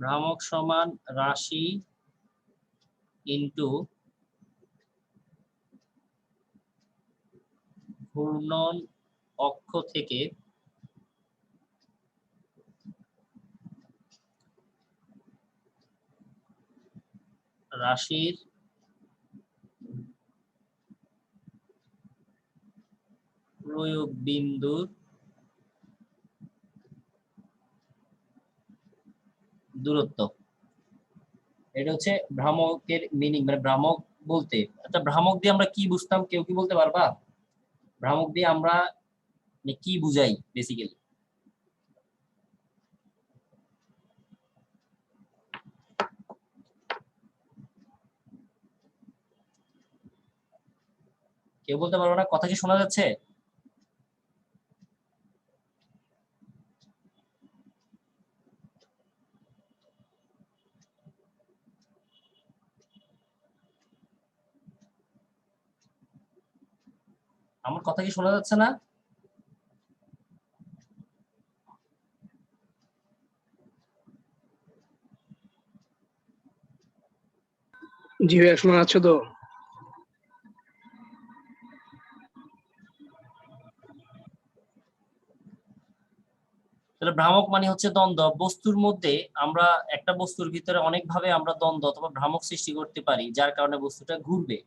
ভ্রামক সমান রাশি ইন্টু ঘূর্ণন অক্ষ থেকে রাশির প্রয়োগ বিন্দুর দূরত্ব। এটা হচ্ছে ভ্রামকের মিনিং, মানে ভ্রামক বলতে। আচ্ছা, ভ্রামক দিয়ে আমরা কি বুঝতাম, কেউ কি বলতে পারবা? ভ্রামক দিয়ে আমরা কি বুঝাই বেসিক্যালি? কেউ বলতে পারবো না? কথা কি শোনা যাচ্ছে? আমার কথা কি শোনা যাচ্ছে না? জি ভাইয়া, শোনা যাচ্ছে তো? তাহলে ভ্রামক মানে হচ্ছে দ্বন্দ্ব। বস্তুর মধ্যে আমরা একটা বস্তুর ভিতরে অনেকভাবে আমরা দ্বন্দ্ব অথবা ভ্রামক সৃষ্টি করতে পারি, যার কারণে বস্তুটা ঘুরবে।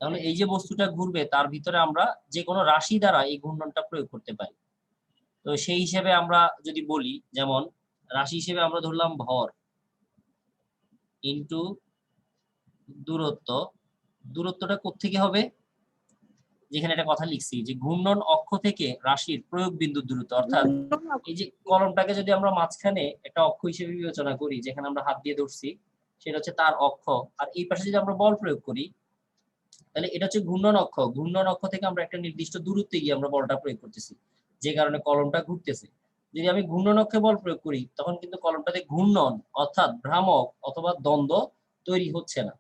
তাহলে এই যে বস্তুটা ঘুরবে তার ভিতরে আমরা যে কোনো রাশি দ্বারা এই ঘূর্ণনটা প্রয়োগ করতে পারি। তো সেই হিসেবে আমরা যদি বলি, যেমন রাশি হিসেবে আমরা ধরলাম ভর ইন্টু দূরত্ব। দূরত্বটা কোত্থেকে হবে? যেখানে একটা কথা লিখছি যে ঘূর্ণন অক্ষ থেকে রাশির প্রয়োগ বিন্দুর দূরত্ব, অর্থাৎ এই যে কলমটাকে যদি আমরা মাঝখানে একটা অক্ষ হিসেবে বিবেচনা করি, যেখানে আমরা হাত দিয়ে ধরছি সেটা হচ্ছে তার অক্ষ, আর এই পাশে যদি আমরা বল প্রয়োগ করি তাহলে এটা হচ্ছে ঘূর্ণন অক্ষ। ঘূর্ণন অক্ষ থেকে আমরা একটা নির্দিষ্ট দূরত্বে গিয়ে আমরা বলটা প্রয়োগ করতেছি, যে কারণে কলমটা ঘুরতেছে। যদি আমি ঘূর্ণন অক্ষে বল প্রয়োগ করি তখন কিন্তু কলমটাতে ঘূর্ণন অর্থাৎ ভ্রামক অথবা দ্বন্দ্ব তৈরি হচ্ছে না।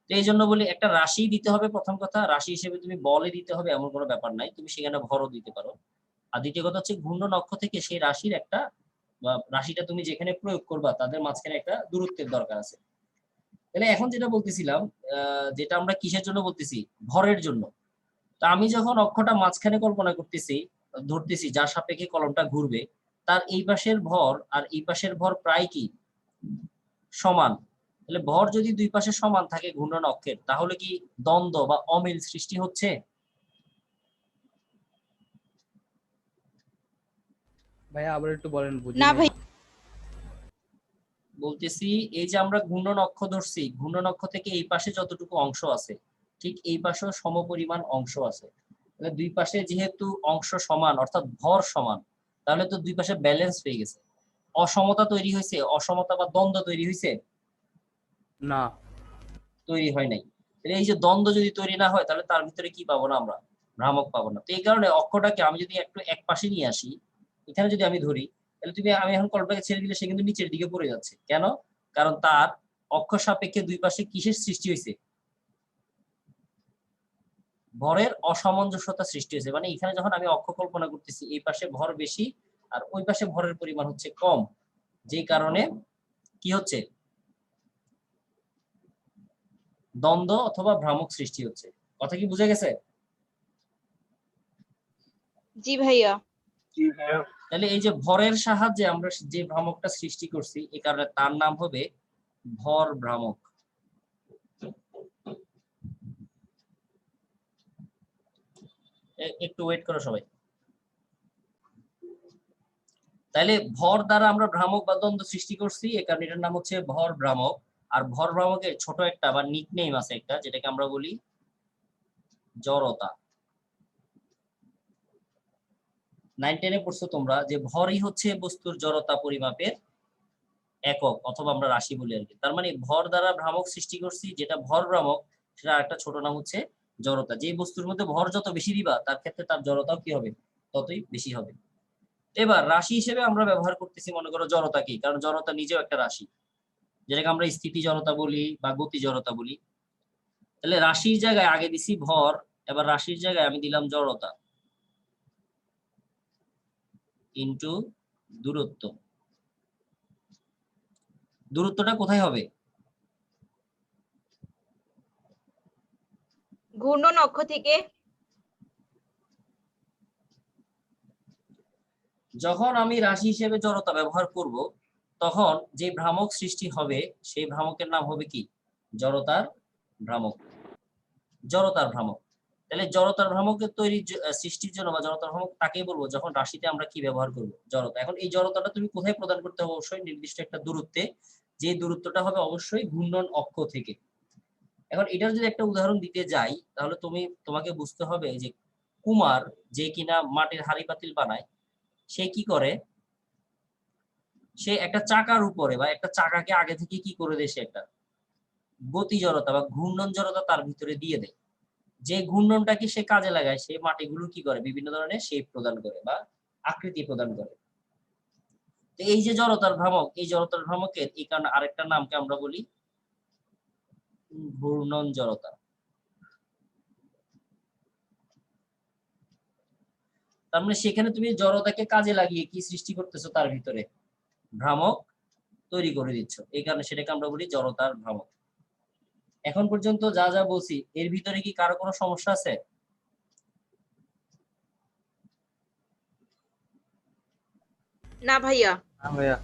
তো এই জন্য বলি একটা রাশি দিতে হবে। প্রথম কথা, রাশি হিসেবে তুমি বলে দিতে হবে এমন কোনো ব্যাপার নাই, তুমি সেখানে ভরও দিতে পারো। আর দ্বিতীয় কথা হচ্ছে ঘূর্ণন অক্ষ থেকে সেই রাশির একটা বা রাশিটা তুমি যেখানে প্রয়োগ করবা তাদের মাঝখানে একটা দূরত্বের দরকার আছে। তাহলে এখন যেটা বলতেছিলাম, যেটা আমরা কিসের জন্য বলতেছি, ভরের জন্য। তো আমি যখন অক্ষটা মাঝখানে কল্পনা করতেছি, ধরতেছি যার সাপেক্ষে কলমটা ঘুরবে, তার এই পাশের ভর আর এই পাশের ভর প্রায় কি সমান। তাহলে ভর যদি দুই পাশে সমান থাকে ঘূর্ণন অক্ষের, তাহলে কি দ্বন্দ্ব বা অমিল সৃষ্টি হচ্ছে? ভাইয়া আবার একটু বলেন, বুঝি না নাই। ভাই। বলতেছি এই যে আমরা ঘূর্ণন অক্ষ ধরছি, ঘূর্ণন অক্ষ থেকে এই পাশে যতটুকু অংশ আছে ঠিক এই পাশেও সমপরিমাণ অংশ আছে। তাহলে দুই পাশে যেহেতু অংশ সমান অর্থাৎ ভর সমান, তাহলে তো দুই পাশে ব্যালেন্স হয়ে গেছে। অসমতা তৈরি হয়েছে? অসমতা বা দ্বন্দ্ব তৈরি হয়েছে? না। তৈরি হয় নাই। এই যে দ্বন্দ্ব যদি তৈরি না হয় তাহলে তার ভিতরে কি পাবো না আমরা? ভ্রামক পাবো না। তো এই কারণে অক্ষটাকে আমি যদি একটু এক পাশে নিয়ে আসি, এখানে যদি আমি ধরি, তাহলে আমি এখন কল্পনাকে ছেড়ে দিলে সে কিন্তু নিচের দিকে পড়ে যাচ্ছে। কেন? কারণ তার অক্ষ সাপেক্ষে দুই পাশে কিসের সৃষ্টি হয়েছে? ভরের অসামঞ্জস্যতা সৃষ্টি হয়েছে। মানে এখানে যখন আমি অক্ষ কল্পনা করতেছি এই পাশে ভর বেশি আর ওই পাশে ভরের পরিমাণ হচ্ছে কম, যে কারণে কি হচ্ছে? দ্বন্দ্ব অথবা ভ্রামক সৃষ্টি হচ্ছে। কথা কি বুঝে গেছে? জি ভাইয়া। জি ভাইয়া। তাহলে এই যে ভরের সাহায্যে আমরা যে ভ্রামকটা সৃষ্টি করছি, এই কারণে তার নাম হবে ভর ভ্রামক। একটু ওয়েট করো সবাই। তাহলে ভর দ্বারা আমরা ভ্রামক বা দ্বন্দ্ব সৃষ্টি করছি, এই কারণে এটার নাম হচ্ছে ভর ভ্রামক। আর ভর ভ্রামকের ছোট একটা বা নিকনেম আছে একটা, যেটাকে আমরা বলি জড়তা। 9-10-এ পড়ছো তোমরা যে ভরই হচ্ছে বস্তুর জড়তা পরিমাপের একক অথবা আমরা রাশি বলি আর কি। তার মানে ভর দ্বারা ভ্রামক সৃষ্টি করছি, যেটা ভর ভ্রামক, সেটা একটা ছোট নাম হচ্ছে জড়তা। যে বস্তুর মধ্যে ভর যত বেশি দিবা তার ক্ষেত্রে তার জড়তাও কি হবে? ততই বেশি হবে। এবার রাশি হিসেবে আমরা ব্যবহার করতেছি মনে করো জড়তাকে, কারণ জড়তা নিজেও একটা রাশি, যেটাকে আমরা স্থিতি জড়তা বলি বা গতি জড়তা বলি। তাহলে রাশির জায়গায় আগে দিছি ভর, এবার রাশির জায়গায় আমি দিলাম জড়তা ইন্টু দূরত্ব। দূরত্বটা কোথায় হবে? ঘূর্ণন অক্ষ থেকে। যখন আমি রাশি হিসেবে জড়তা ব্যবহার করব তখন যে ভ্রামক সৃষ্টি হবে সেই ভ্রামকের নাম হবে কি? জড়তার ভ্রামক। জড়তার ভ্রামক। তাহলে জড়তার ভ্রামকের তৈরি সৃষ্টির জন্য বা জড়তার ভ্রামক তাকেই বলবো যখন রাশিতে আমরা কি ব্যবহার করব? জড়তা। এখন এই জড়তাটা তুমি কোথায় প্রদান করতে হবে? অবশ্যই নির্দিষ্ট একটা দূরত্বে, যে দূরত্বটা হবে অবশ্যই ঘূর্ণন অক্ষ থেকে। এখন এটার যদি একটা উদাহরণ দিতে যাই তাহলে তোমাকে বুঝতে হবে যে কুমার যে কিনা মাটির হাঁড়ি পাতিল বানায়, সে কি করে? সে একটা চাকার উপরে বা একটা চাকাকে আগে থেকে কি করে দেয়? সে একটা গতি জড়তা বা ঘূর্ণন জড়তা তার ভিতরে দিয়ে দেয়। যে ঘূর্ণনটাকে সে কাজে লাগায়, সে মাটিগুলো কি করে? বিভিন্ন ধরনের শেপ প্রদান করে বা আকৃতি প্রদান করে। তো এই যে জড়তার ভ্রামক, এই জড়তার ভ্রামকের এই কারণে আরেকটা নামকে আমরা বলি ঘূর্ণন জড়তা। তার মানে সেখানে তুমি জড়তাকে কাজে লাগিয়ে কি সৃষ্টি করতেছো? তার ভিতরে ভ্রামক তৈরি করে দিচ্ছ, এই কারণে সেটাকে আমরা বলি জড়তার ভ্রামক। এখন পর্যন্ত যা যা বলছি এর ভিতরে কি কারো কোনো সমস্যা আছে? না ভাইয়া। হ্যাঁ ভাইয়া।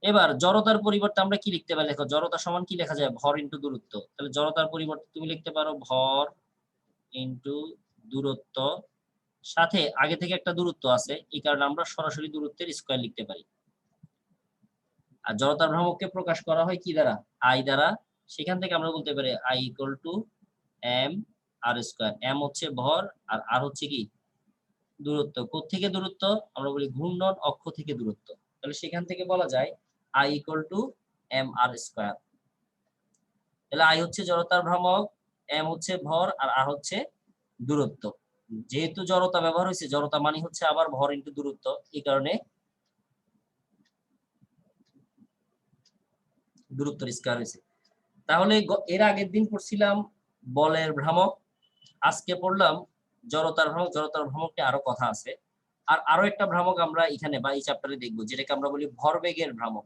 এবার জড়তার পরিবর্তে আমরা কি লিখতে পারি? দেখো জড়তা সমান কি লেখা যায়? ভর ইনটু দূরত্ব। তাহলে জড়তার পরিবর্তে তুমি লিখতে পারো ভর ইনটু দূরত্ব, সাথে আগে থেকে একটা দূরত্ব আছে, এই কারণে আমরা সরাসরি দূরত্বের স্কয়ার লিখতে পারি। আর জড়তার ভ্রামককে প্রকাশ করা হয় কি দ্বারা? আই দ্বারা। সেখান থেকে আমরা বলতে পারি I equal to M R square. M হচ্ছে ভর আর আর হচ্ছে কি? দূরত্ব। কোত্থেকে দূরত্ব? আমরা বলি ঘূর্ণন অক্ষ থেকে দূরত্ব। তাহলে সেখান থেকে বলা যায় I equal to M R square. তাহলে আই হচ্ছে জড়তার ভ্রামক, এম হচ্ছে ভর আর আর হচ্ছে দূরত্ব। যেহেতু জড়তা ব্যবহার হয়েছে, জড়তা মানে হচ্ছে আবার ভর ইনটু দূরত্ব, এই কারণে দূরত্বের স্কয়ার হয়েছে। তাহলে এর আগের দিন পড়ছিলাম বলের ভ্রামক, আজকে পড়লাম জড়তার ভ্রামক। জড়তার ভ্রামকটি আরো কথা আছে। আর আরো একটা ভ্রামক আমরা এখানে বা এই চ্যাপ্টারে দেখবো, যেটাকে আমরা বলি ভরবেগের ভ্রামক।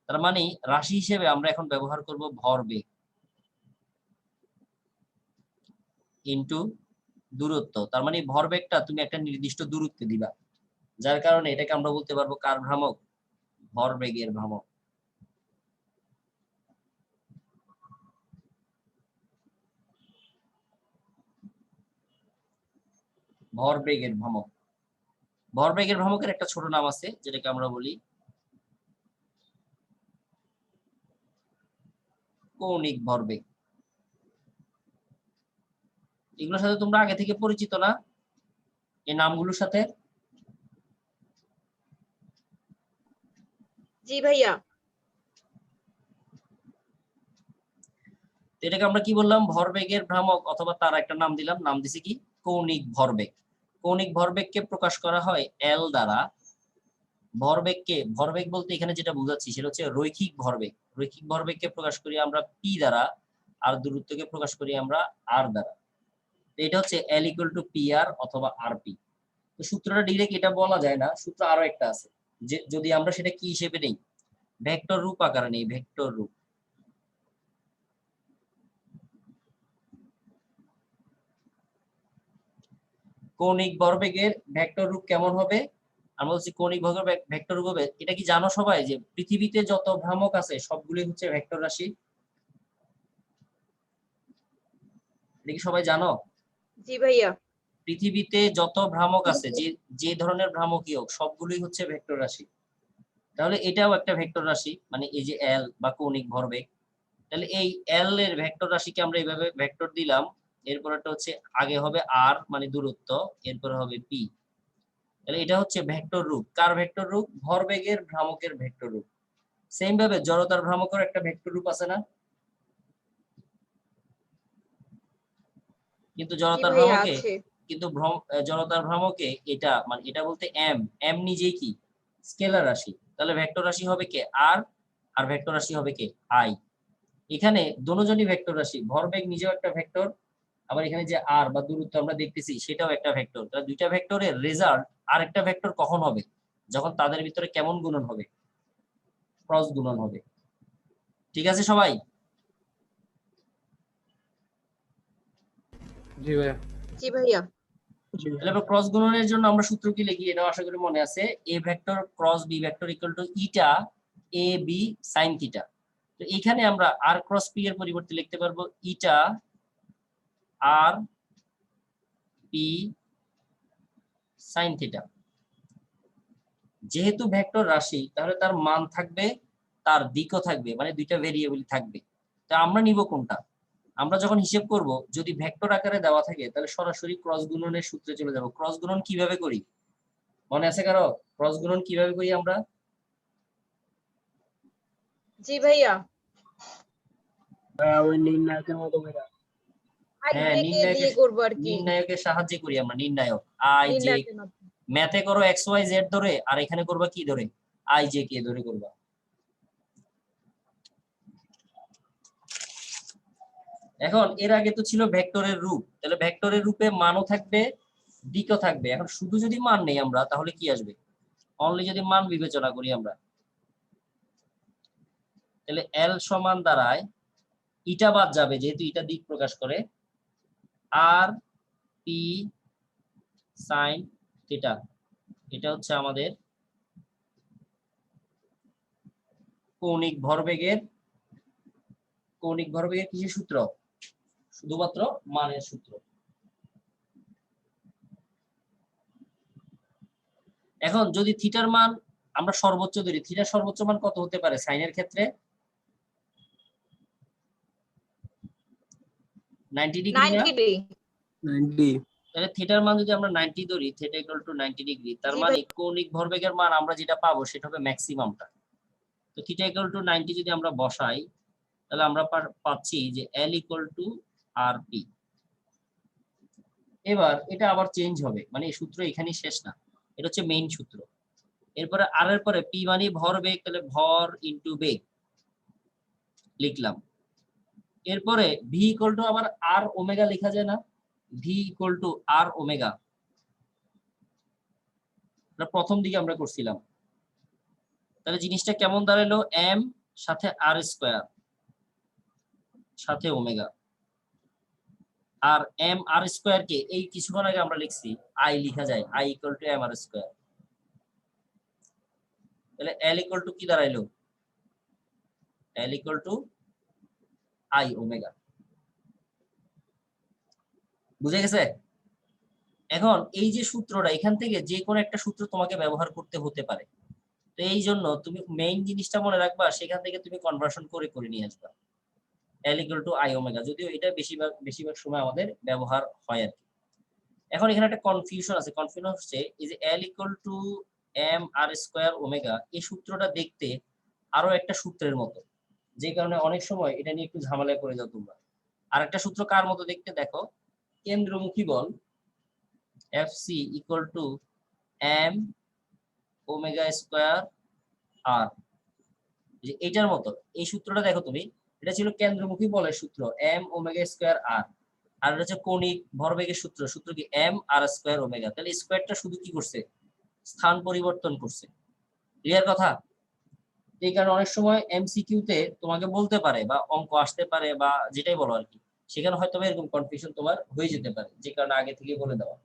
তার মানে রাশি হিসেবে আমরা এখন ব্যবহার করব ভরবেগ ইনটু দূরত্ব। তার মানে ভরবেগটা তুমি একটা নির্দিষ্ট দূরত্বে দিবা, যার কারণে এটাকে আমরা বলতে পারবো কার ভ্রামক? ভরবেগের ভ্রামক। ভরবেগের ভ্রামক। ভরবেগের ভ্রামকের একটা ছোট নাম আছে যেটাকে আমরা বলি কৌণিক ভরবেগ। এগুলোর সাথে তোমরা আগে থেকে পরিচিত না এই নামগুলোর সাথে? জি ভাইয়া। এটাকে আমরা কি বললাম? ভরবেগের ভ্রামক, অথবা তার একটা নাম দিলাম, নাম দিছি কি? কৌণিক ভরবেগ। কৌণিক ভরবেগকে প্রকাশ করা হয় এল দ্বারা। ভরবেগকে, ভরবেগ বলতে এখানে যেটা বোঝাচ্ছি সেটা হচ্ছে রৈখিক ভরবেগ। রৈখিক ভরবেগকে প্রকাশ করি আমরা পি দ্বারা, আর দূরত্বকে প্রকাশ করি আমরা আর দ্বারা। এটা হচ্ছে এল ইকুয়াল টু পি আর অথবা আর পি। তো সূত্রটা ডিরেক্ট এটা বলা যায় না, সূত্র আরো একটা আছে, যে যদি আমরা সেটা কি হিসেবে নেই? ভেক্টর রূপ আকারে নেই, ভেক্টর রূপ। কৌণিক ভরবেগের ভেক্টর রূপ কেমন হবে? আমরা বলছি কৌণিক ভরবেগ ভেক্টর রূপ হবে। এটা কি জানো সবাই যে পৃথিবীতে যত ভ্রামক আছে সবগুলোই হচ্ছে ভেক্টর রাশি? এটা কি সবাই জানো? জি ভাইয়া। পৃথিবীতে যত ভ্রামক আছে, যে যে ধরনের ভ্রামকই হোক, সবগুলোই হচ্ছে ভেক্টর রাশি। তাহলে এটাও একটা ভেক্টর রাশি, মানে এই যে এল বা কৌণিক ভরবেগ। তাহলে এই এল এর ভেক্টর রাশিকে আমরা এইভাবে ভেক্টর দিলাম। এরপর একটা হচ্ছে আগে হবে আর মানে দূরত্ব, এরপরে হবে পি। তাহলে এটা হচ্ছে ভেক্টর রূপ। কার ভেক্টর রূপ? ভরবেগের ভ্রামকের ভেক্টর রূপ। সেম ভাবে জড়তার ভ্রামকের একটা ভেক্টর রূপ আছে না? কিন্তু জি জড়তার ভাইয়া ভ্রামকে, আছে। কিন্তু জড়তার ভ্রামকে এটা মানে এটা বলতে এম, এম নিজেই কি? স্কেলার রাশি। তাহলে ভেক্টর রাশি হবে কে? আর, আর ভেক্টর রাশি হবে কে? আই। এখানে দুজনই ভেক্টর রাশি, ভরবেগ নিজেও একটা ভেক্টর, আবার এখানে যে আর বা দূরত্ব আমরা দেখতেছি সেটাও একটা ভেক্টর। তাহলে দুইটা ভেক্টরের রেজাল্ট আরেকটা ভেক্টর কখন হবে? যখন তাদের ভিতরে কেমন গুণন হবে? ক্রস গুণন হবে। ঠিক আছে সবাই? জি ভাইয়া। জি ভাইয়া। জি তাহলে এবার ক্রস গুণনের জন্য আমরা সূত্র কি লিখি, এটা আশা করি মনে আছে। a vector cross b vector equal to eta a b sin theta. তো এখানে আমরা r ক্রস p এর পরিবর্তে লিখতে পারবো ইটা r p sin থিটা। যেহেতু ভেক্টর রাশি তাহলে তার মান থাকবে, তার দিকও থাকবে, মানে দুইটা ভেরিয়েবল থাকবে। তা আমরা নিব কোনটা? আমরা যখন হিসেব করব যদি ভেক্টর আকারে দেওয়া থাকে তাহলে সরাসরি ক্রস গুণনের সূত্রে চলে যাব। ক্রস গুণন কিভাবে করি মনে আছে কারো? ক্রস গুণন কিভাবে করি আমরা? জি ভাইয়া। ওই নির্ণায়কের মতো করে। আই হ্যাঁ, জে কে দিয়ে করবো আর কি। নির্ণায়কের সাহায্যে করি আমরা। নির্ণায়ক আই জে, নির্ণায়কের মাধ্যমে। ম্যাথে করো এক্স ওয়াই জেড ধরে, আর এখানে করবা কি ধরে? আই জে কে ধরে করবা। এখন এর আগে তো ছিল ভেক্টরের রূপ, তাহলে ভেক্টরের রূপে মানও থাকবে, দিকও থাকবে। এখন শুধু যদি মান নেই আমরা তাহলে কি আসবে? অনলি যদি মান বিবেচনা করি আমরা, তাহলে এল সমান দাঁড়ায়, ইটা বাদ যাবে যেহেতু ইটা দিক প্রকাশ করে, আর পি সাইন থিটা। এটা হচ্ছে আমাদের কৌণিক ভরবেগের কিসের সূত্র? শুধুমাত্র মানের সূত্র। এখন যদি থিটার মান আমরা সর্বোচ্চ ধরি, থিটার সর্বোচ্চ মান কত হতে পারে সাইনের ক্ষেত্রে? 90 ডিগ্রি না? 90 ডিগ্রি। 90। তাহলে থিটার মান যদি আমরা 90 ধরি, থিটা ইকুয়াল টু 90 ডিগ্রি, তার জি মানে ভাই। কৌণিক ভরবেগের মান আমরা যেটা পাবো সেটা হবে ম্যাক্সিমামটা। তো থিটা ইকুয়াল টু 90 যদি আমরা বসাই তাহলে আমরা পাচ্ছি যে L equal to R P. এবার এটা আবার চেঞ্জ হবে, মানে এই সূত্র এখানেই শেষ না, এটা হচ্ছে মেইন সূত্র। এরপরে আর এর পরে পি মানে ভরবেগ, তাহলে ভর ইনটু বেগ লিখলাম। এরপরে ভি ইকুয়াল টু আবার আর ওমেগা লেখা যায় না? V equal to R omega, প্রথম দিকে আমরা করছিলাম। তাহলে জিনিসটা কেমন দাঁড়ালো? এম সাথে আর স্কয়ার সাথে ওমেগা, আর এম আর স্কয়ার কে এই কিছুক্ষণ আগে আমরা লিখছি আই লিখা যায়, I equal to M R square. তাহলে এল ইকুয়াল টু কি দাঁড়াইলো? L equal to I omega. বুঝে গেছে? এখন এই যে সূত্রটা, এখান থেকে যে কোনো একটা সূত্র তোমাকে ব্যবহার করতে হতে পারে। তো এই জন্য তুমি মেইন জিনিসটা মনে রাখবা, সেখান থেকে তুমি কনভার্সন করে করে নিয়ে আসবা এল ইকুয়াল টু আই ওমেগা, যদিও এটা বেশিরভাগ সময় আমাদের ব্যবহার হয় আর কি। এখন এখানে একটা কনফিউশন আছে, কনফিউশন হচ্ছে এই যে L equal to M R square omega, এই সূত্রটা দেখতে আরো একটা সূত্রের মতো, যে কারণে অনেক সময় এটা নিয়ে একটু ঝামেলায় পড়ে যাও তোমরা। আর একটা সূত্র কার মতো দেখতে দেখো, কেন্দ্রমুখী বল Fc equal to m omega square r, যে এটার মতো এই সূত্রটা দেখো তুমি, এটা ছিল কেন্দ্রমুখী বলের সূত্র এম ওমেগা স্কয়ার আর, আর এটা হচ্ছে কৌণিক ভরবেগের সূত্র কি এম আর স্কয়ার ওমেগা। তাহলে স্কয়ারটা শুধু কি করছে? স্থান পরিবর্তন করছে। ক্লিয়ার কথা? এই কারণে অনেক সময় এমসিকিউ তে তোমাকে বলতে পারে বা অঙ্ক আসতে পারে বা যেটাই বলো আর কি, সেখানে হয়তো এরকম কনফিউশন তোমার হয়ে যেতে পারে, যে কারণে আগে থেকে বলে দেওয়া।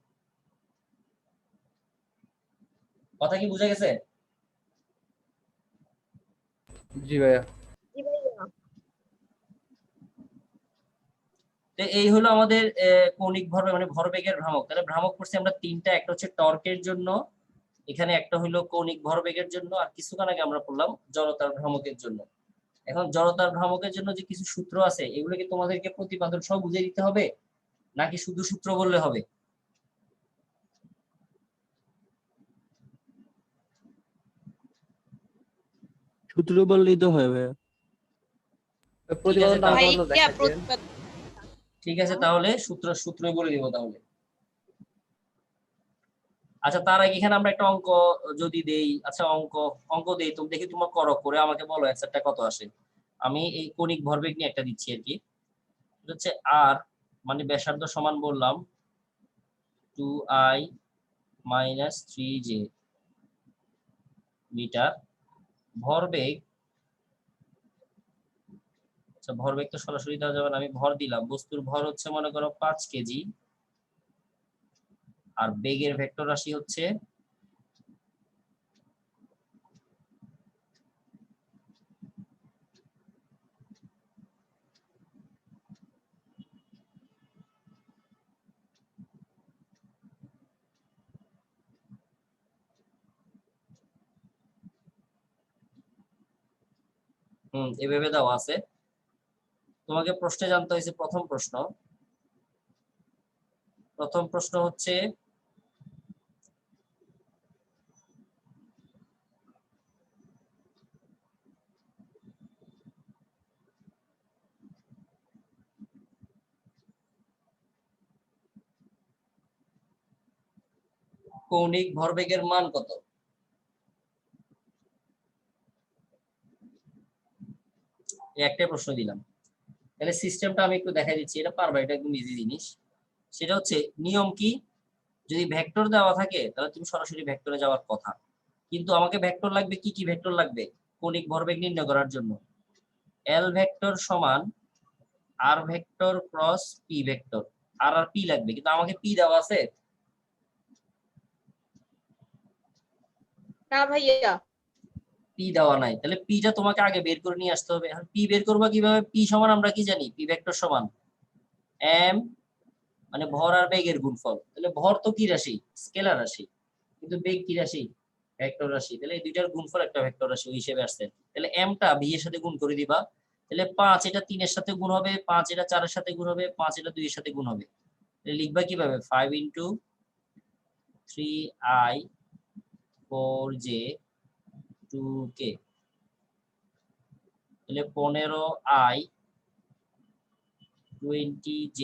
কথা কি বুঝা গেছে? জি ভাইয়া। জি ভাইয়া। তো এই হলো আমাদের কৌণিক ভরবেগ মানে ভরবেগের ভ্রামক। তাহলে ভ্রামক করছি আমরা তিনটা, একটা হচ্ছে টর্কের জন্য, এখানে একটা হলো কৌণিক ভরবেগের জন্য, আর কিছুক্ষণ আগে আমরা পড়লাম জড়তার ভ্রামকের জন্য। এখন জড়তার ভ্রামকের জন্য যে কিছু সূত্র আছে এগুলো কি তোমাদেরকে প্রতিপাদন সহ বুঝিয়ে দিতে হবে নাকি শুধু সূত্র বললে হবে? সূত্র বললেই তো হয় ভাইয়া। প্রতিপাদনটা আমাকে তাহলে- বন্ধু ভাইয়া দেখাই দিন। ঠিক আছে, তাহলে সূত্রই বলে দিব তাহলে। আচ্ছা, তার আগে এখানে আমরা একটা অঙ্ক যদি দেই, আচ্ছা অঙ্ক দেই, তুমি দেখি তোমার করো, করে আমাকে বলো অ্যান্সারটা কত আসে। আমি এই কৌণিক ভরবেগ নিয়ে একটা দিচ্ছি আর কি। এটা হচ্ছে আর মানে ব্যাসার্ধ সমান বললাম 2i মাইনাস 3j মিটার, ভরবেগ আচ্ছা ভরবেগ তো সরাসরি দেওয়া যাবে না, আমি ভর দিলাম, বস্তুর ভর হচ্ছে মনে করো 5 কেজি, আর বেগের ভেক্টর রাশি হচ্ছে এভাবে দেওয়া আছে। তোমাকে প্রশ্নে জানতে হয়েছে প্রথম প্রশ্ন হচ্ছে কৌণিক ভরবেগের মান কত? একটাই প্রশ্ন দিলাম। তাহলে সিস্টেমটা আমি একটু দেখাই দিচ্ছি, এটা পারবা, এটা একদম ইজি জিনিস। সেটা হচ্ছে নিয়ম কি, যদি ভেক্টর দেওয়া থাকে তাহলে তুমি সরাসরি ভেক্টরে যাওয়ার কথা, কিন্তু আমাকে ভেক্টর লাগবে, কি কি ভেক্টর লাগবে কৌণিক ভরবেগ নির্ণয় করার জন্য? এল ভেক্টর সমান আর ভেক্টর ক্রস পি ভেক্টর, আর আর পি লাগবে, কিন্তু আমাকে পি দেওয়া আছে? না ভাইয়া। পি দেওয়া নাই, তাহলে পিটা তোমাকে আগে বের করে নিয়ে আসতে হবে। পি বের করবা কিভাবে? পি সমান আমরা কি জানি, পি ভেক্টর সমান এম মানে ভর আর বেগের গুণফল। তাহলে ভর তো কি রাশি, স্কেলার রাশি, কিন্তু বেগ কি রাশি, ভেক্টর রাশি। তাহলে এই দুইটার গুণফল একটা ভেক্টর রাশি, ওই হিসেবে আসছে। তাহলে এমটা ভি এর সাথে গুণ করে দিবা, তাহলে 5 এটা 3 এর সাথে গুণ হবে, 5 এটা 4 এর সাথে গুণ হবে, 5 এটা 2 এর সাথে গুণ হবে। তাহলে লিখবা কিভাবে, 5 ইনটু 3i 4j 2k, তাহলে 15i 20j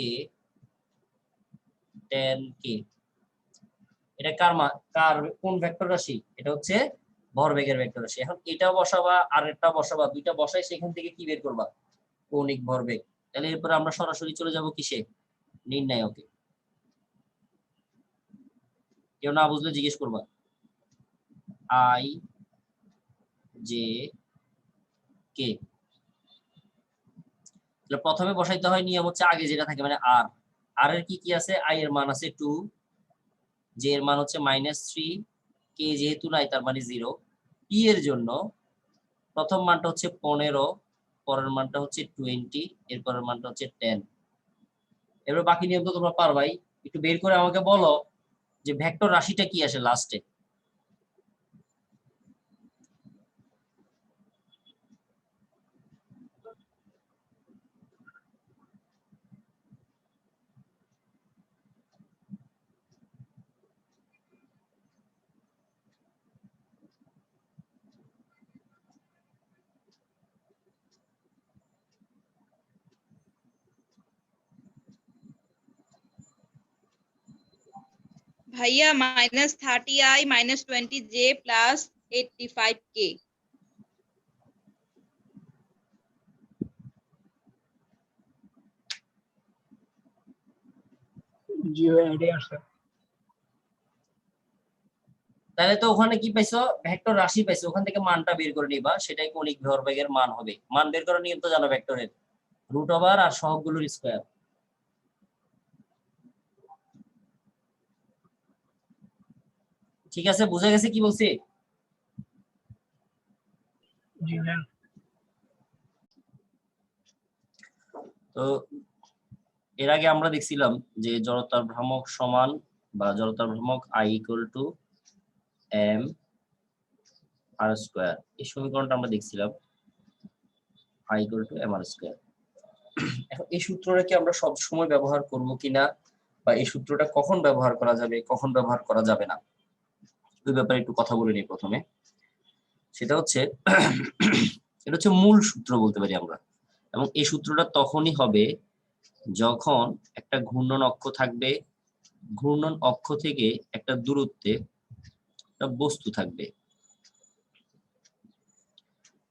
10k। এটা কার কোন ভেক্টর রাশি? এটা হচ্ছে ভরবেগের ভেক্টর রাশি। এখন এটাও বসাবা আর এটাও বসাবা, দুইটা বসাই, সেখান থেকে কি বের করবা, কৌণিক ভরবেগ। তাহলে এরপরে আমরা সরাসরি চলে যাব কিসে, নির্ণায়কে। কেউ না বুঝলে জিজ্ঞেস করবা। আই জে কে, প্রথমে বসাইতে হয়, নিয়ম হচ্ছে আগে যেটা থাকে মানে আর, আর এর কি কি আছে, আই এর মান আছে 2, জে এর মান হচ্ছে -3, কে যেহেতু নাই তার মানে 0। পি এর জন্য প্রথম মানটা হচ্ছে 15, পরের মানটা হচ্ছে 20, এরপরের মানটা হচ্ছে 10। এবার বাকি নিয়ম তো তোমরা পারবাই, একটু বের করে আমাকে বলো যে ভেক্টর রাশিটা কি আসে লাস্টে। भैया -30i -20j प्लस 85k। জি ভাই এটাই আসছে। তাহলে তো ওখানে কি পাইছো, ভেক্টর রাশি পাইছো, ওখান থেকে মানটা বের করে নিবা, সেটাই কৌণিক ভরবেগের মান হবে। মান বের করার নিয়ম তো জানো ভেক্টরের, √ওভার আর সহগগুলোর স্কয়ার। ঠিক আছে, বুঝা গেছে কি বলছি? জি ভাই। তো এর আগে আমরা দেখছিলাম যে জড়তার ভ্রামক সমান বা জড়তার ভ্রামক I = mr², এই সমীকরণটা আমরা দেখছিলাম, I = mr²। এখন এই সূত্রটা কি আমরা সব সময় ব্যবহার করব কিনা, বা এই সূত্রটা কখন ব্যবহার করা যাবে কখন ব্যবহার করা যাবে না, ওই ব্যাপারে একটু কথা বলে নিই প্রথমে। সেটা হচ্ছে এটা হচ্ছে মূল সূত্র বলতে পারি আমরা, এবং এই সূত্রটা তখনই হবে যখন একটা ঘূর্ণন অক্ষ থাকবে, ঘূর্ণন অক্ষ থেকে একটা দূরত্বে একটা বস্তু থাকবে।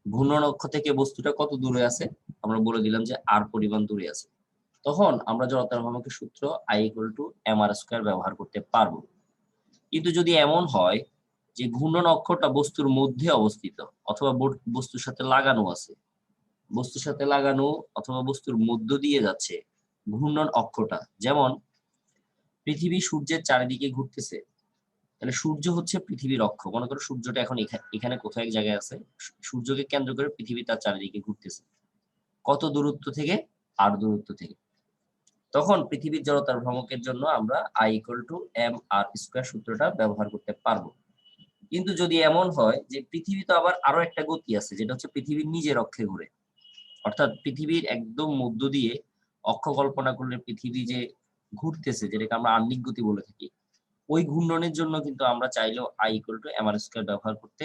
ঘূর্ণন অক্ষ থেকে বস্তুটা কত দূরে আছে আমরা বলে দিলাম যে r পরিমাণ দূরে আছে, তখন আমরা জড়তার ভ্রামকের সূত্র I = mr² ব্যবহার করতে পারবো। কিন্তু যদি এমন হয় যে ঘূর্ণন অক্ষটা বস্তুর মধ্যে অবস্থিত অথবা বস্তুর সাথে লাগানো আছে, বস্তুর সাথে লাগানো অথবা বস্তুর মধ্য দিয়ে যাচ্ছে ঘূর্ণন অক্ষটা। যেমন পৃথিবী সূর্যের চারিদিকে ঘুরতেছে, তাহলে সূর্য হচ্ছে পৃথিবীর অক্ষ। মনে করো সূর্যটা এখন এখানে কোথাও এক জায়গায় আছে, সূর্যকে কেন্দ্র করে পৃথিবী তার চারিদিকে ঘুরতেছে। কত দূরত্ব থেকে? r দূরত্ব থেকে। তখন পৃথিবীর জড়তার ভ্রামকের জন্য আমরা I=mr² সূত্রটা ব্যবহার করতে পারবো। কিন্তু যদি এমন হয় যে পৃথিবী তো আবার আরো একটা গতি আছে, যেটা হচ্ছে পৃথিবীর নিজের অক্ষে ঘুরে, অর্থাৎ পৃথিবীর একদম মধ্য দিয়ে অক্ষ কল্পনা করলে পৃথিবী যে ঘুরতেছে, যেটাকে আমরা আহ্নিক গতি বলে থাকি, ওই ঘূর্ণনের জন্য কিন্তু আমরা চাইলেও I=mr² ব্যবহার করতে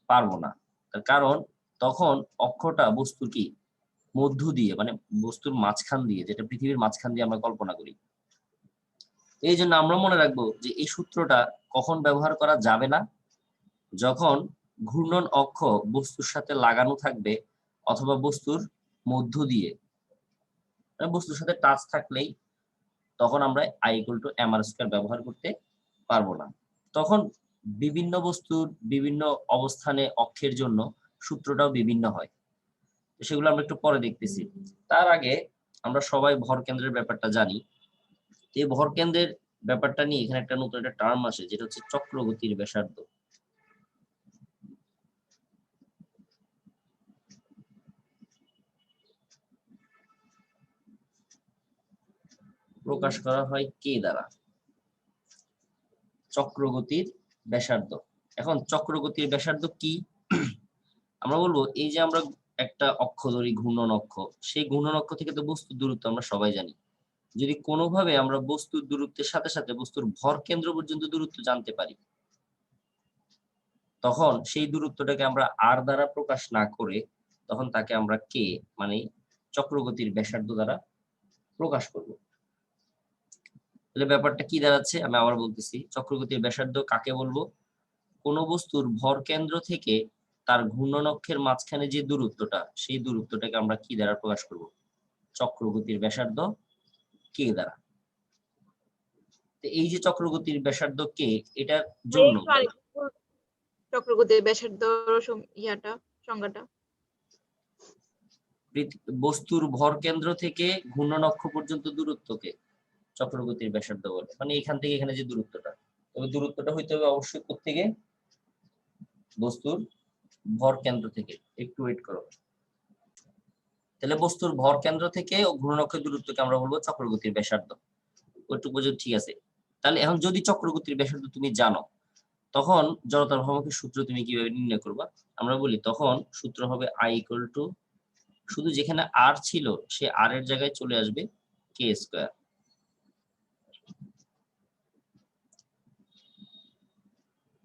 পারবো না। তার কারণ তখন অক্ষটা বস্তুর কি মধ্য দিয়ে, মানে বস্তুর মাঝখান দিয়ে, যেটা পৃথিবীর মাঝখান দিয়ে আমরা কল্পনা করি। এই জন্য আমরা মনে রাখবো যে এই সূত্রটা কখন ব্যবহার করা যাবে না? যখন ঘূর্ণন অক্ষ বস্তুর সাথে লাগানো থাকবে অথবা বস্তুর মধ্য দিয়ে, বস্তুর সাথে টাচ থাকলেই তখন আমরা I=mr² ব্যবহার করতে পারবো না। তখন বিভিন্ন বস্তুর বিভিন্ন অবস্থানে অক্ষের জন্য সূত্রটাও বিভিন্ন হয়, সেগুলো আমরা একটু পরে দেখতেছি। তার আগে আমরা সবাই ভর কেন্দ্রের ব্যাপারটা জানি। এই ভর কেন্দ্রের ব্যাপারটা নিয়ে এখানে একটা নতুন একটা টার্ম আসে, যেটা হচ্ছে চক্রগতির ব্যাসার্ধ। প্রকাশ করা হয় কে দ্বারা? চক্রগতির ব্যাসার্ধ। এখন চক্রগতির ব্যাসার্ধ কি? আমরা বলবো এই যে আমরা একটা অক্ষ ধরি ঘূর্ণন অক্ষ, সেই ঘূর্ণন অক্ষ থেকে তো বস্তুর দূরত্ব আমরা সবাই জানি। যদি কোনোভাবে আমরা বস্তুর দূরত্বের সাথে সাথে বস্তুর ভর কেন্দ্র পর্যন্ত দূরত্ব জানতে পারি, তখন সেই দূরত্বটাকে আমরা আর দ্বারা প্রকাশ না করে তখন তাকে আমরা কে মানে চক্রগতির ব্যাসার্ধ দ্বারা প্রকাশ করব। তাহলে ব্যাপারটা কি দাঁড়াচ্ছে আমি আবার বলতেছি, চক্রগতির ব্যাসার্ধ কাকে বলবো? কোন বস্তুর ভর কেন্দ্র থেকে তার ঘূর্ণন অক্ষের মাঝখানে যে দূরত্বটা, সেই দূরত্বটাকে আমরা কি দ্বারা প্রকাশ করব? চক্রগতির ব্যাসার্ধ কে দ্বারা। এই যে চক্রগতির ব্যাসার্ধ কে, এটার জন্য চক্রগতির ব্যাসার্ধ সংজ্ঞাটা বস্তুর ভর কেন্দ্র থেকে ঘূর্ণন অক্ষ পর্যন্ত দূরত্বকে চক্রগতির ব্যাসার্ধ বলে। মানে এখান থেকে এখানে যে দূরত্বটা, তবে দূরত্বটা হইতে হবে অবশ্যই কোত্থেকে? বস্তুর ভর কেন্দ্র থেকে। একটু ওয়েট করো। তাহলে বস্তুর ভর কেন্দ্র থেকে ও ঘূর্ণন অক্ষের দূরত্বকে আমরা বলবো চক্রগতির ব্যাসার্ধ। ওইটুকু পর্যন্ত ঠিক আছে। তাহলে এখন যদি চক্রগতির ব্যাসার্ধ তুমি জানো, তখন জড়তার ভ্রামকের সূত্র তুমি কিভাবে নির্ণয় করবা? আমরা বলি তখন সূত্র হবে I= শুধু যেখানে r ছিল সে r এর জায়গায় চলে আসবে k²।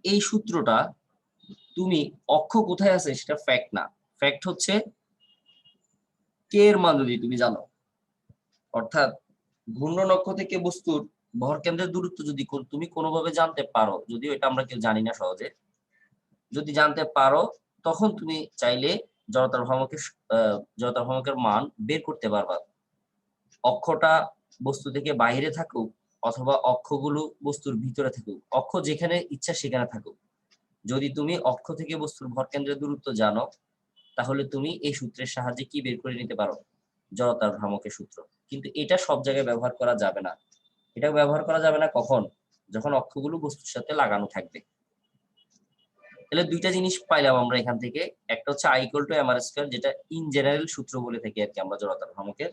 এই সূত্রটা তুমি অক্ষ কোথায় আছে সেটা ফ্যাক্ট না, ফ্যাক্ট হচ্ছে কে এর মান যদি তুমি জানো, অর্থাৎ ঘূর্ণন অক্ষ থেকে বস্তুর ভর কেন্দ্রের দূরত্ব যদি তুমি কোনোভাবে জানতে পারো, যদিও এটা আমরা কেউ জানি না সহজে, যদি জানতে পারো তখন তুমি চাইলে জড়তার ভ্রামকের মান বের করতে পারবা। অক্ষটা বস্তু থেকে বাইরে থাকুক অথবা অক্ষগুলো বস্তুর ভিতরে থাকুক, অক্ষ যেখানে ইচ্ছা সেখানে থাকুক, যদি তুমি অক্ষ থেকে বস্তুর ভর কেন্দ্রের দূরত্ব জানো, তাহলে তুমি এই সূত্রের সাহায্যে কি বের করে নিতে পারো? জড়তার ভ্রামকের সূত্র। কিন্তু এটা সব জায়গায় ব্যবহার করা যাবে না। এটা ব্যবহার করা যাবে না কখন? যখন অক্ষগুলো বস্তুর সাথে লাগানো থাকবে। তাহলে দুইটা জিনিস পাইলাম আমরা এখান থেকে। একটা হচ্ছে I=mr², যেটা ইন জেনারেল সূত্র বলে থাকি আর কি আমরা জড়তার ভ্রামকের।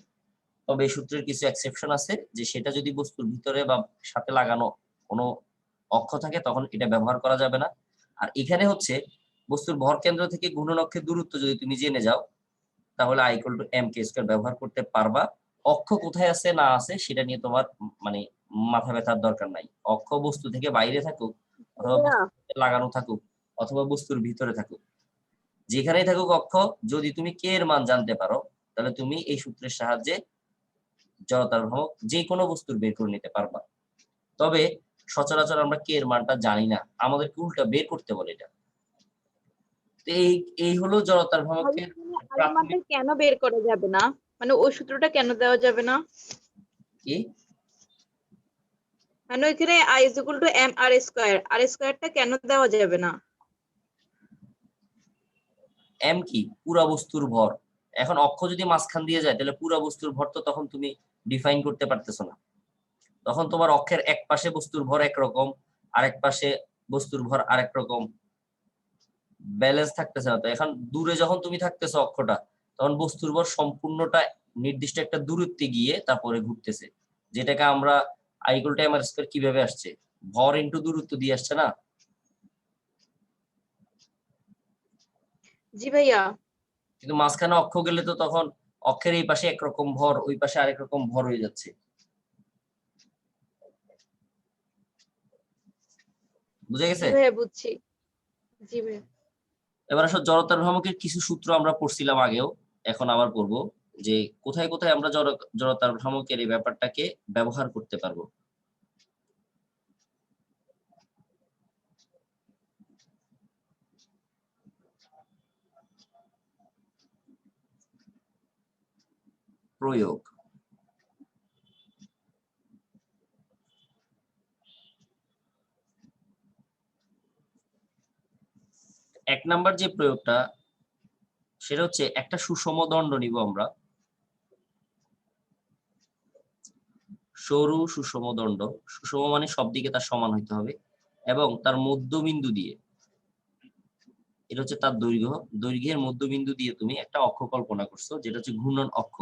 তবে এই সূত্রের কিছু এক্সেপশন আছে, যে সেটা যদি বস্তুর ভিতরে বা সাথে লাগানো কোনো অক্ষ থাকে তখন এটা ব্যবহার করা যাবে না। আর এখানে হচ্ছে বস্তুর ভর কেন্দ্র থেকে ঘূর্ণন অক্ষের দূরত্ব যদি তুমি জেনে যাও, তাহলে I=mk² ব্যবহার করতে পারবা। অক্ষ কোথায় আছে না আছে সেটা নিয়ে তোমার মানে মাথা ব্যথার দরকার নাই। অক্ষ বস্তু থেকে বাইরে থাকুক অথবা লাগানো থাকুক অথবা বস্তুর ভিতরে থাকুক, যেখানেই থাকুক অক্ষ, যদি তুমি কে এর মান জানতে পারো তাহলে তুমি এই সূত্রের সাহায্যে জড়তার ভ্রামক যে কোনো বস্তুর বের করে নিতে পারবা। তবে সচরাচর আমরা কে এর মানটা জানি না, আমাদেরকে উল্টা বের করতে বলে এটা। এই হলো জড়তার ভ্রামকের প্রাথমিক। কেন বের করা যাবে না? মানে ওই সূত্রটা কেন দেওয়া যাবে না? কি মানে এখানে I=mr², r² কেন দেওয়া যাবে না? m কি? পুরা বস্তুর ভর। এখন অক্ষ যদি মাঝখান দিয়ে যায় তাহলে পুরো বস্তুর ভর তো তখন তুমি ডিফাইন করতে পারতেছো না। তখন তোমার অক্ষের এক পাশে বস্তুর ভর একরকম, আরেক পাশে বস্তুর ভর আরেক রকম, ব্যালেন্স থাকতেছে না। তো এখন দূরে যখন তুমি থাকতেছো অক্ষটা, তখন বস্তুর ভর সম্পূর্ণটা নির্দিষ্ট একটা দূরত্বে গিয়ে তারপরে ঘুরতেছে, যেটাকে আমরা I = mr² কিভাবে আসছে, ভর ইনটু দূরত্ব দিয়ে আসছে না। জি ভাইয়া। কিন্তু মাঝখানে অক্ষ গেলে তো তখন অক্ষের এই পাশে একরকম ভর, ওই পাশে আরেক রকম ভর হয়ে যাচ্ছে। বুঝে জি গেছে? ভাইয়া বুঝছি। জি ভাইয়া। এবার আসলে জড়তার ভ্রামকের কিছু সূত্র আমরা পড়ছিলাম আগেও, এখন আবার পড়বো যে কোথায় কোথায় আমরা জড়তার ভ্রামকের এই ব্যাপারটাকে ব্যবহার করতে পারবো। প্রয়োগ। এক নাম্বার যে প্রয়োগটা, সেটা হচ্ছে একটা সুষম দণ্ড নিব আমরা, সরু সুষম দণ্ড। সুষম মানে সব দিকে তার সমান হইতে হবে, এবং তার মধ্যবিন্দু দিয়ে, এটা হচ্ছে তার দৈর্ঘ্য, দৈর্ঘ্যের মধ্যবিন্দু দিয়ে তুমি একটা অক্ষ কল্পনা করছো, যেটা হচ্ছে ঘূর্ণন অক্ষ।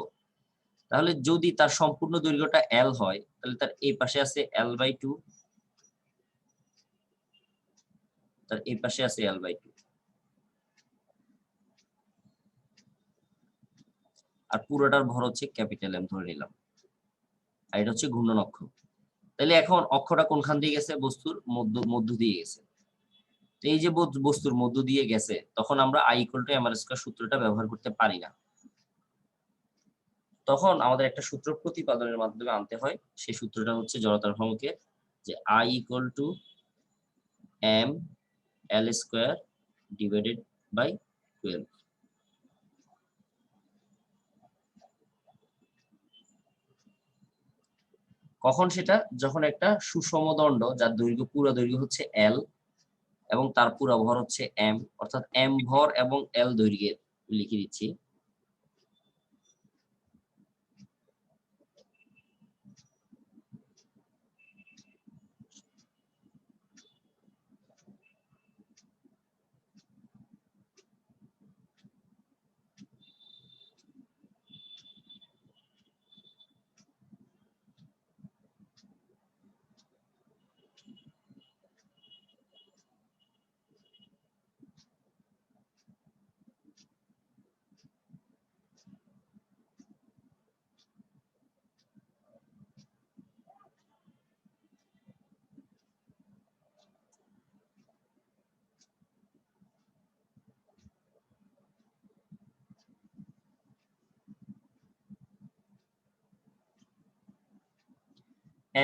তাহলে যদি তার সম্পূর্ণ দৈর্ঘ্যটা L হয়, তাহলে তার এই পাশে আছে L/2, তার এই পাশে আছে L/2, আর পুরোটার ভর হচ্ছে M ধরে নিলাম, আর এটা হচ্ছে ঘূর্ণন অক্ষ। তাহলে এখন অক্ষটা কোনখান দিয়ে গেছে? বস্তুর মধ্য দিয়ে গেছে। তো এই যে বস্তুর মধ্য দিয়ে গেছে, তখন আমরা I = mr² সূত্রটা ব্যবহার করতে পারি না। তখন আমাদের একটা সূত্র প্রতিপাদনের মাধ্যমে আনতে হয়। সেই সূত্রটা হচ্ছে জড়তার ভ্রামকের, যে I = ml² / 12। কখন সেটা? যখন একটা সুষম দণ্ড যার দৈর্ঘ্য, পুরো দৈর্ঘ্য হচ্ছে L এবং তার পুরো ভর হচ্ছে m, অর্থাৎ m ভর এবং L দৈর্ঘ্যের, লিখে দিচ্ছি।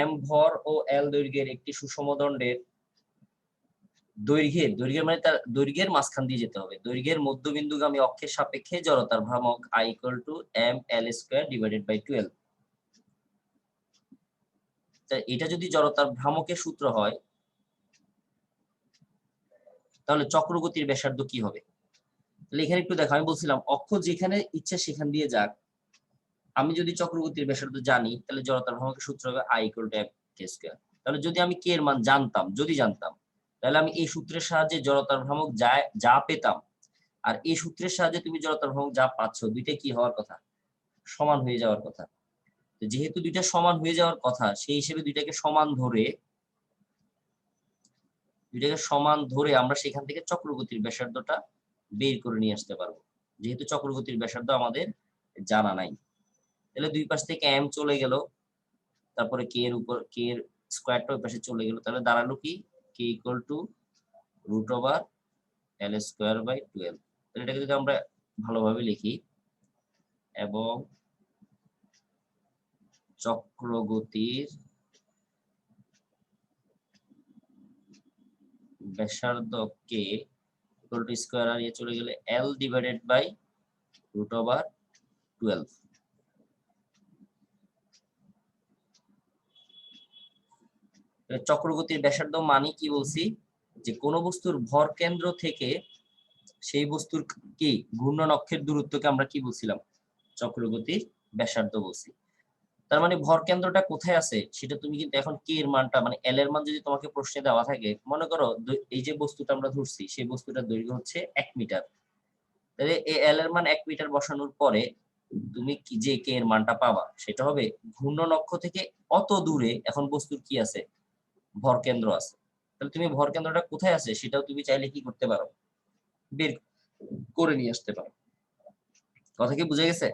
m ভর ও L দৈর্ঘ্যের একটি সুষম দণ্ডের দৈর্ঘ্যের মানে তার দৈর্ঘ্যের মাঝখান দিয়ে যেতে হবে। দৈর্ঘ্যের মধ্যবিন্দুগামী অক্ষের সাপেক্ষে জড়তার ভ্রামক I = ml² / 12। এটা যদি জড়তার ভ্রামকের সূত্র হয়, তাহলে চক্রগতির ব্যাসার্ধ কি হবে? তাহলে এখানে একটু দেখো, আমি বলছিলাম অক্ষ যেখানে ইচ্ছা সেখান দিয়ে যাক, আমি যদি চক্রগতির ব্যাসার্ধ জানি, তাহলে জড়তার ভ্রামকের সূত্র হবে I = mk²। তাহলে যদি আমি k এর মান জানতাম, তাহলে আমি এই সূত্রের সাহায্যে জড়তার ভ্রামক যা পেতাম, আর এই সূত্রের সাহায্যে তুমি জড়তার ভ্রামক যা পাচ্ছ, দুইটা কি হওয়ার কথা? সমান হয়ে যাওয়ার কথা। তো যেহেতু দুইটা সমান হয়ে যাওয়ার কথা, সেই হিসেবে দুইটাকে সমান ধরে আমরা সেখান থেকে চক্রগতির ব্যাসার্ধটা বের করে নিয়ে আসতে পারবো, যেহেতু চক্রগতির ব্যাসার্ধ আমাদের জানা নাই। তাহলে দুই পাশ থেকে m চলে গেল, তারপরে k এর স্কয়ারটা ওই পাশে চলে গেল, তাহলে দাঁড়ালো কি? k = √L² / 12। তাহলে এটাকে যদি আমরা ভালোভাবে লিখি, এবং চক্রগতির ব্যাসার্ধ k = স্কয়ার, আর চলে গেলে L / √12। চক্রগতির ব্যাসার্ধ মানে কি বলছি? যে কোন বস্তুর ভর কেন্দ্র থেকে সেই বস্তুর কি ঘূর্ণন অক্ষের দূরত্বকে আমরা কি বলছিলাম? চক্রগতির ব্যাসার্ধ বলছি। তার মানে ভর কেন্দ্রটা কোথায় আছে সেটা তুমি কিন্তু এখন কে এর মানটা মানে এল এর মান যদি তোমাকে প্রশ্নে দেওয়া থাকে, মনে করো এই যে বস্তুটা আমরা ধরছি সেই বস্তুটার দৈর্ঘ্য হচ্ছে 1 মিটার, তাহলে এই এল এর মান 1 মিটার বসানোর পরে তুমি কি যে কে এর মানটা পাবা সেটা হবে ঘূর্ণন অক্ষ থেকে অত দূরে এখন বস্তুর কি আছে? ভর কেন্দ্র আছে। তাহলে তুমি ভর কেন্দ্রটা কোথায় আছে সেটাও তুমি চাইলে কি করতে পারো? বের করে নিয়ে আসতে পারো। কথা কি বুঝে গেছে?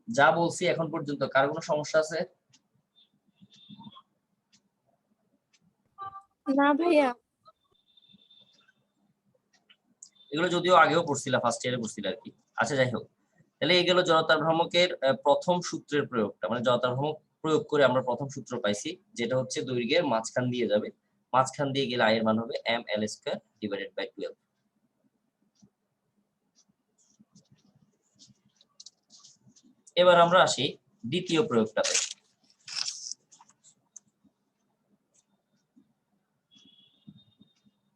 যা বলছি এখন পর্যন্ত কার কোনো সমস্যা আছে? না ভাইয়া। এগুলো যদিও আগেও পড়ছিলা, ফার্স্ট ইয়ারে পড়ছিলা আর কি। আচ্ছা যাই হোক, তাহলে এই গেল জড়তার ভ্রামকের প্রথম সূত্রের প্রয়োগটা, মানে জড়তার ভ্রামক প্রয়োগ করে আমরা প্রথম সূত্র পাইছি যেটা হচ্ছে দৈর্ঘ্যের মাঝখান দিয়ে যাবে, মাঝখান দিয়ে গেলে আই এর মান হবে ml² ডিভাইডেড বাই 12। এবার আমরা আসি দ্বিতীয় প্রয়োগটাতে।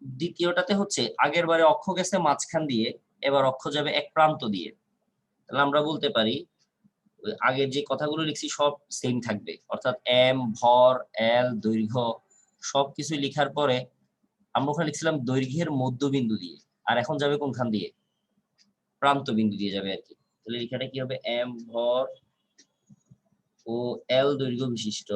দ্বিতীয়টাতে হচ্ছে আগের বারে অক্ষ গেছে মাঝখান দিয়ে, এবার অক্ষ যাবে এক প্রান্ত দিয়ে। তাহলে আমরা বলতে পারি আগের যে কথাগুলো লিখছি সব সেম থাকবে, অর্থাৎ এম, ভর, এল, দৈর্ঘ্য সবকিছু লিখার পরে আমরা ওখানে লিখছিলাম দৈর্ঘ্যের মধ্যবিন্দু দিয়ে, আর এখন যাবে কোনখান দিয়ে? প্রান্ত বিন্দু দিয়ে যাবে আর কি। তাহলে লেখাটা কি হবে? এম ভর ও এল দৈর্ঘ্য বিশিষ্ট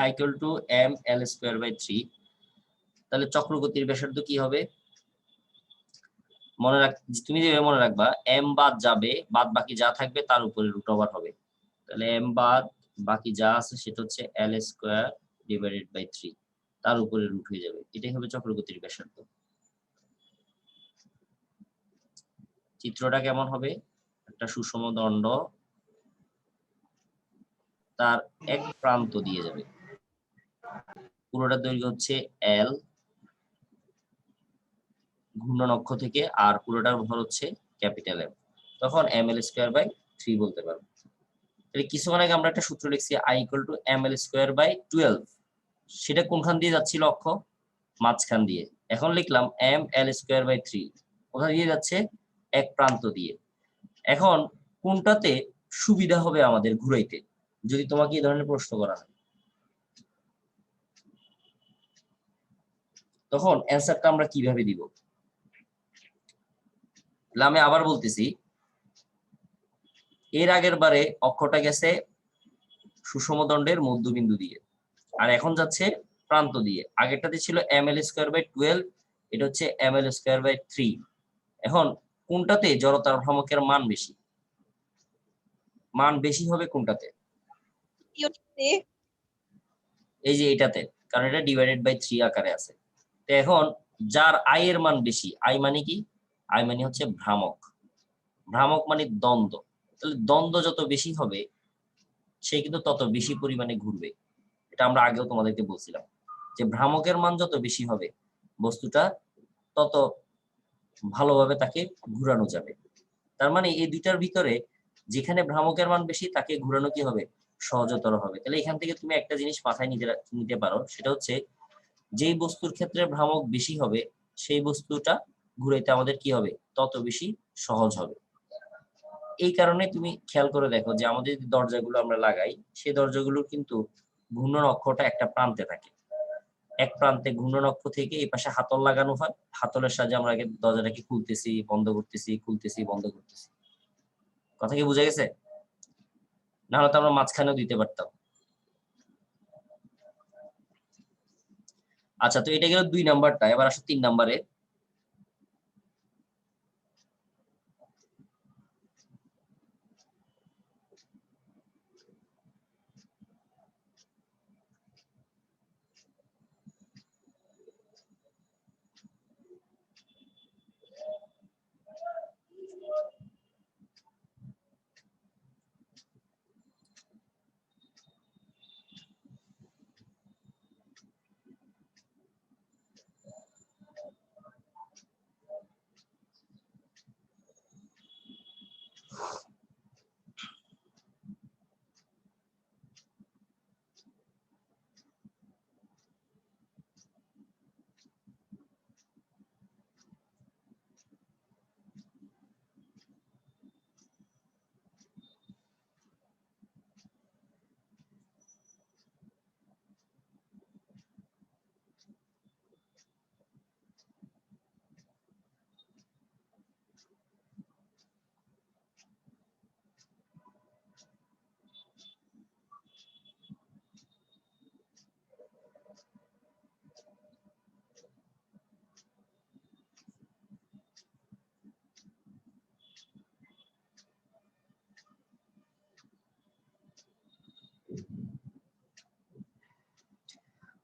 I equal to ml²/3। তাহলে চক্রগতির ব্যাসার্ধ কি হবে? মনে রাখ, তুমি যেভাবে মনে রাখবা এম বাদ যাবে, বাদ বাকি যা থাকবে তার উপরে রুট ওভার হবে। তাহলে এম বাদ বাকি যা আছে সেটা হচ্ছে l² ডিভাইডেড বাই 3, তার উপরে রুট হয়ে যাবে। এটাই হবে চক্রগতির ব্যাসার্ধ। চিত্রটা কেমন হবে? একটা সুষম দণ্ড তার এক প্রান্ত দিয়ে যাবে, পুরোটা দৈর্ঘ্য হচ্ছে এল ঘূর্ণন অক্ষ থেকে, আর পুরোটার ভর হচ্ছে ক্যাপিটাল এম, তখন ml²/3 বলতে পারবো। তাহলে কিছুক্ষণ আগে আমরা একটা সূত্র লিখছি I equal to ml²/12, সেটা কোনখান দিয়ে যাচ্ছিল? অক্ষ মাঝখান দিয়ে। এখন লিখলাম ml²/3 কোথা দিয়ে যাচ্ছে? এক প্রান্ত দিয়ে। এখন কোনটাতে সুবিধা হবে আমাদের ঘুরাইতে যদি তোমাকে এই ধরনের প্রশ্ন করা হয়, তখন অ্যান্সারটা আমরা কিভাবে দিব? আমি আবার বলতেছি, এর আগের বারে অক্ষটা গেছে সুষম দণ্ডের মধ্যবিন্দু দিয়ে, আর এখন যাচ্ছে প্রান্ত দিয়ে। আগেরটাতে ছিল ml²/12, এটা হচ্ছে ml²/3। এখন কোনটাতে জড়তার ভ্রামকের মান বেশি? মান বেশি হবে কোনটাতে? এই যে এটাতে, কারণ এটা ডিভাইডেড বাই 3 আকারে আছে। তো এখন যার আই এর মান বেশি, আই মানে কি? আই মানে হচ্ছে ভ্রামক, ভ্রামক মানে দ্বন্দ্ব। তাহলে দ্বন্দ্ব যত বেশি হবে সে কিন্তু তত বেশি পরিমাণে ঘুরবে। এটা আমরা আগেও তোমাদেরকে বলছিলাম যে ভ্রামকের মান যত বেশি হবে বস্তুটা তত ভালোভাবে তাকে ঘুরানো যাবে। তার মানে এই দুইটার ভিতরে যেখানে ভ্রামকের মান বেশি তাকে ঘুরানো কি হবে? সহজতর হবে। তাহলে এখান থেকে তুমি একটা জিনিস মাথায় নিতে পারো, সেটা হচ্ছে যেই বস্তুর ক্ষেত্রে ভ্রামক বেশি হবে সেই বস্তুটা ঘুরাইতে আমাদের কি হবে? তত বেশি সহজ হবে। এই কারণে তুমি খেয়াল করে দেখো যে আমাদের যে দরজাগুলো আমরা লাগাই সেই দরজাগুলো কিন্তু ঘূর্ণন অক্ষটা একটা প্রান্তে থাকে, এক প্রান্তে ঘূর্ণন অক্ষ থেকে এই পাশে হাতল লাগানো হয়, হাতলের সাহায্যে আমরা আগে দরজাটাকে খুলতেছি বন্ধ করতেছি, খুলতেছি বন্ধ করতেছি। কথা কি বোঝা গেছে? না হলে তো আমরা মাঝখানেও দিতে পারতাম। আচ্ছা, তো এটা গেল 2 নাম্বারটা। এবার আসো 3 নাম্বারে।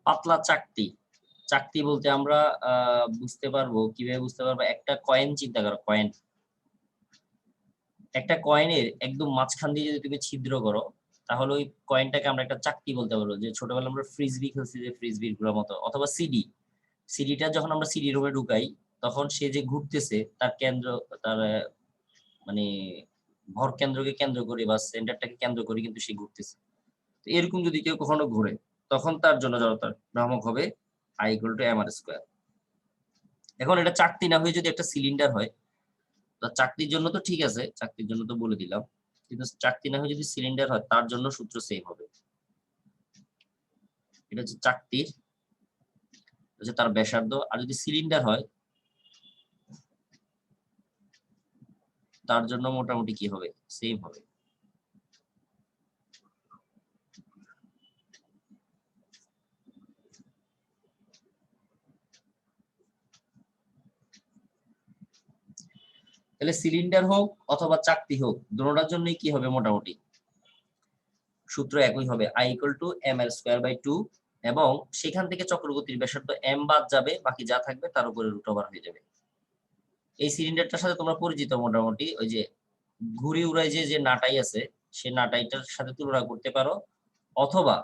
পাতলা চাকতি। চাকতি বলতে আমরা বুঝতে পারবো কিভাবে বুঝতে পারবো, একটা কয়েন চিন্তা করো, কয়েন। একটা কয়েনের একদম মাঝখান দিয়ে যদি তুমি ছিদ্র করো তাহলে ওই কয়েনটাকে আমরা একটা চাকতি বলতে পারবো। যে ছোটবেলায় আমরা ফ্রিজবি খেলছি, যে ফ্রিজবির গুলোর মতো, অথবা সিডিটা যখন আমরা সিডি রুমে ঢুকাই তখন সে যে ঘুরতেছে তার কেন্দ্র, তার মানে ভর কেন্দ্রকে কেন্দ্র করে বা সেন্টারটাকে কেন্দ্র করে কিন্তু সে ঘুরতেছে। তো এরকম যদি কেউ কখনো ঘুরে তখন তার জন্য জড়তার ভ্রামক হবে I=mr²। এখন এটা চাকতি না হয়ে যদি একটা সিলিন্ডার হয়, তো চাকতির জন্য তো ঠিক আছে, চাকতির জন্য তো বলে দিলাম, কিন্তু চাকতি না হয়ে যদি সিলিন্ডার হয় তার জন্য সূত্র সেম হবে। এটা হচ্ছে চাকতির, হচ্ছে তার ব্যাসার্ধ। আর যদি সিলিন্ডার হয় তার জন্য মোটামুটি কি হবে, সেম হবে। তাহলে সিলিন্ডার হোক অথবা চাকতি হোক, দুটোটার জন্যই কি হবে, মোটামুটি সূত্র একই হবে, I=mr²/2। এবং সেখান থেকে চক্রগতির ব্যাসার্ধ m বাদ যাবে, বাকি যা থাকবে তার উপরে √ওভার হয়ে যাবে। এই সিলিন্ডারটার সাথে তোমরা পরিচিত মোটামুটি, ওই যে ঘুড়ি উড়াই যে নাটাই আছে সে নাটাইটার সাথে তুলনা করতে পারো, অথবা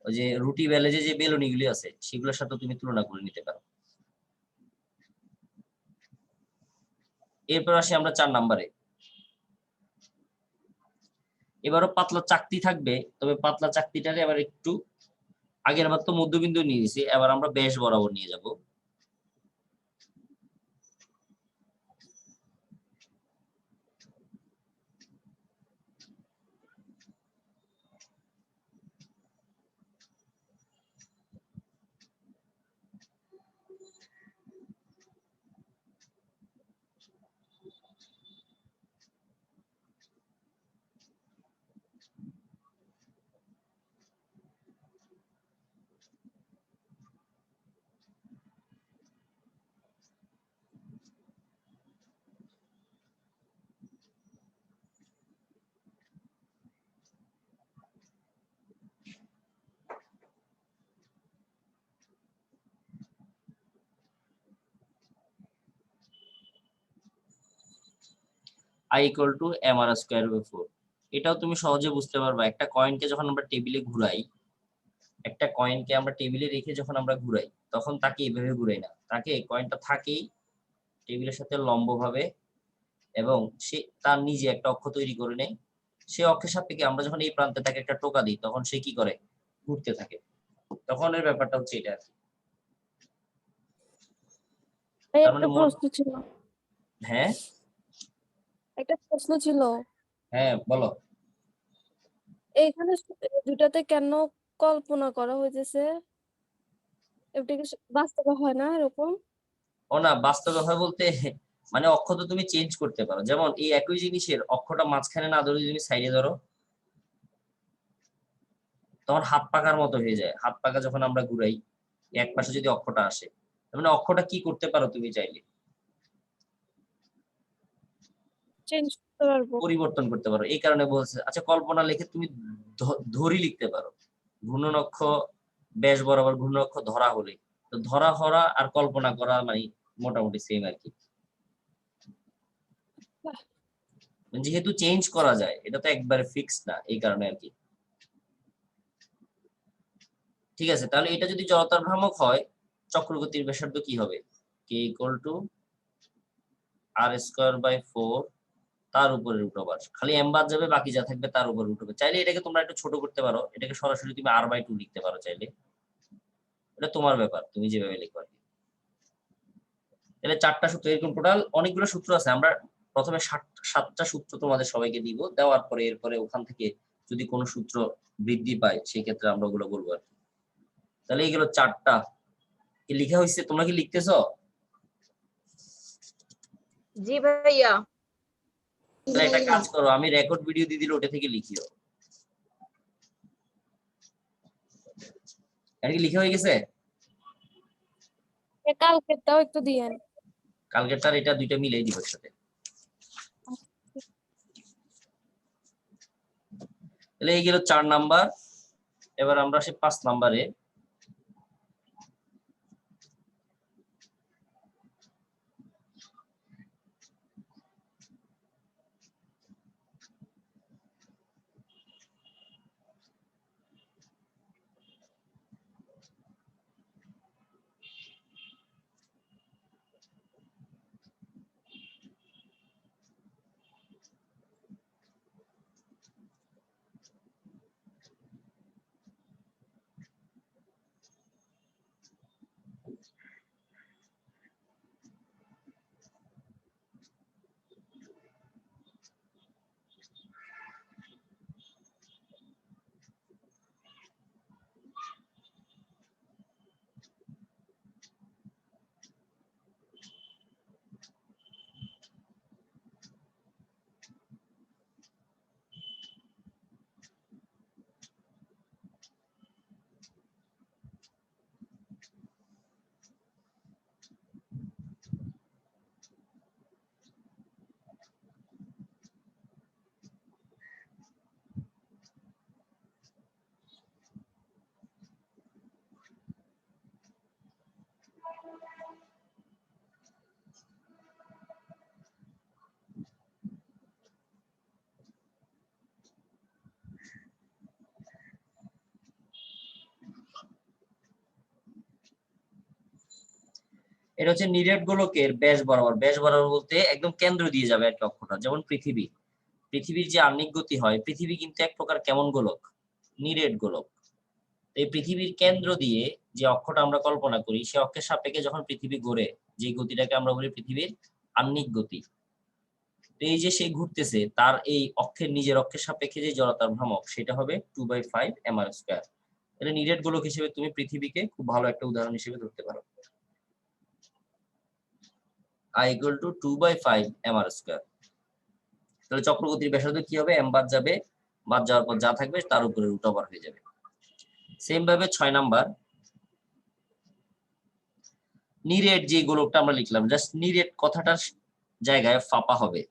ওই যে রুটি বেলে যে বেলুনিগুলি আছে সেগুলোর সাথে তুমি তুলনা করে নিতে পারো। এরপর আসি আমরা 4 নাম্বারে। এবারও পাতলা চাকতি থাকবে, তবে পাতলা চাকতিটারে আবার একটু, আগের বার তো মধ্যবিন্দু নিয়ে নিয়েছি, এবার আমরা ব্যাস বরাবর নিয়ে যাব। I=mr²/4। এটাও তুমি সহজে বুঝতে পারবা। একটা কয়েনকে যখন আমরা টেবিলে ঘুরাই, একটা কয়েনকে আমরা টেবিলে রেখে যখন আমরা ঘুরাই তখন তাকে এইভাবে ঘুরাই না, তাকে কয়েনটা থাকেই টেবিলের সাথে লম্বভাবে, এবং সে তার নিজে একটা অক্ষ তৈরি করে নেয়। সে অক্ষের সাপেক্ষে আমরা যখন এই প্রান্তে তাকে একটা টোকা দিই তখন সে কি করে, ঘুরতে থাকে। তখন এর ব্যাপারটা হচ্ছে এটা আর কি। তার মানে একটা প্রশ্ন ছিল। হ্যাঁ, একটা প্রশ্ন ছিল, হ্যাঁ বলো। এইখানে দুটাতে কেন কল্পনা করা হয়েছে? এটা কি বাস্তবে হয় না এরকম? ও না, বাস্তবে হয় বলতে মানে অক্ষ তো তুমি চেঞ্জ করতে পারো, যেমন এই একই জিনিসের অক্ষটা মাঝখানে না ধরে তুমি সাইডে ধরো, তখন হাত পাকার মতো হয়ে যায়। হাত পাকা যখন আমরা ঘুরাই এক পাশে যদি অক্ষটা আসে, তার মানে অক্ষটা কি করতে পারো তুমি চাইলে চেঞ্জ করতে পারবো? পরিবর্তন করতে পারো, এই কারণে বলছে। আচ্ছা কল্পনা লিখে তুমি ধরি লিখতে পারো, ঘূর্ণন অক্ষ ব্যাস বরাবর ঘূর্ণন অক্ষ ধরা হলে, তো ধরা হরা আর কল্পনা করা মানে মোটামুটি সেম আর কি। যেহেতু চেঞ্জ করা যায়, এটা তো একবারে ফিক্সড না, এই কারণে আর কি। ঠিক আছে, তাহলে এটা যদি জড়তার ভ্রামক হয়, চক্রগতির ব্যাসার্ধ কি হবে? k equal to R square by 4 তার উপরে রুট ওভার, খালি m বাদ যাবে, বাকি যা থাকবে তার উপরে রুট হবে। চাইলে এটাকে তোমরা একটু ছোট করতে পারো, এটাকে সরাসরি তুমি r/2 লিখতে পারো চাইলে, এটা তোমার ব্যাপার, তুমি যেভাবে লিখো আর কি। তাহলে 4টা সূত্র, এরকম টোটাল অনেকগুলো সূত্র আছে। আমরা প্রথমে 7টা সূত্র তোমাদের সবাইকে দিব, দেওয়ার পরে এরপরে ওখান থেকে যদি কোনো সূত্র বৃদ্ধি পায় সেই ক্ষেত্রে আমরা ওগুলো বলবো আর কি। তাহলে এইগুলো 4টা কি লেখা হয়েছে, তোমরা কি লিখতেছো? জি ভাইয়া। তাহলে একটা কাজ করো, আমি রেকর্ড ভিডিও দিয়ে দিলে ওটা থেকে লিখিও। এটা কি লিখা হয়ে গেছে? কালকেরটাও একটু দিয়েন। কালকেরটার এটা দুইটা মিলাই দিব একসাথে। তাহলে এই গেল 4 নাম্বার। এবার আমরা আসি 5 নাম্বারে। এটা হচ্ছে নিরেট গোলকের ব্যাস বরাবর। ব্যাস বরাবর বলতে একদম কেন্দ্র দিয়ে যাবে আর কি অক্ষটা, যেমন পৃথিবীর যে আহ্নিক গতি হয়, পৃথিবী কিন্তু এক প্রকার কেমন গোলক? নিরেট গোলক। এই পৃথিবীর কেন্দ্র দিয়ে যে অক্ষটা আমরা কল্পনা করি, সে অক্ষের সাপেক্ষে যখন পৃথিবী ঘোরে, যে গতিটাকে আমরা বলি পৃথিবীর আহ্নিক গতি, তো এই যে সে ঘুরতেছে, তার এই অক্ষের নিজের অক্ষের সাপেক্ষে যে জড়তার ভ্রামক, সেটা হবে 2/5 mr²। এটা নিরেট গোলক হিসেবে তুমি পৃথিবীকে খুব ভালো একটা উদাহরণ হিসেবে ধরতে পারো। I equal to 2/5 mr²। তাহলে চক্রগতির ব্যাসার্ধ কি হবে? m বাদ যাবে, বাদ যাওয়ার পর যা থাকবে তার উপরে রুট ওভার হয়ে যাবে। সেম ভাবে 6 নাম্বার, নিরেট যে গোলকটা আমরা লিখলাম, জাস্ট নিরেট কথাটার জায়গায় ফাঁপা হবে।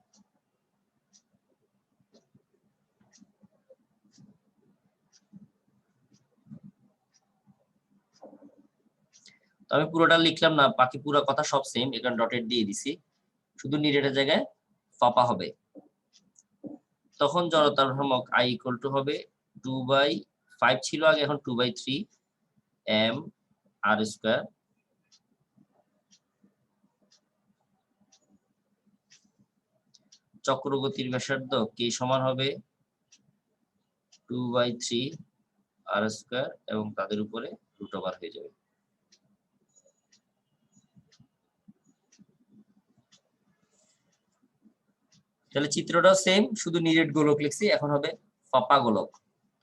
তো আমি পুরোটা লিখলাম না, বাকি পুরো কথা সব সেম, এখানে ডটেড দিয়ে দিছি, শুধু নিরেটের জায়গায় ফাঁপা হবে। তখন জড়তার ভ্রামক I ইকুয়াল টু হবে 2/5 ছিল আগে, এখন 2/3 mr²। চক্রগতির ব্যাসার্ধ k সমান হবে 2/3 r² এবং তাদের উপরে রুট ওভার হয়ে যাবে। তাহলে চিত্রটাও সেম, শুধু নিরেট গোলক লিখছি, এখন হবে ফাঁপা গোলক।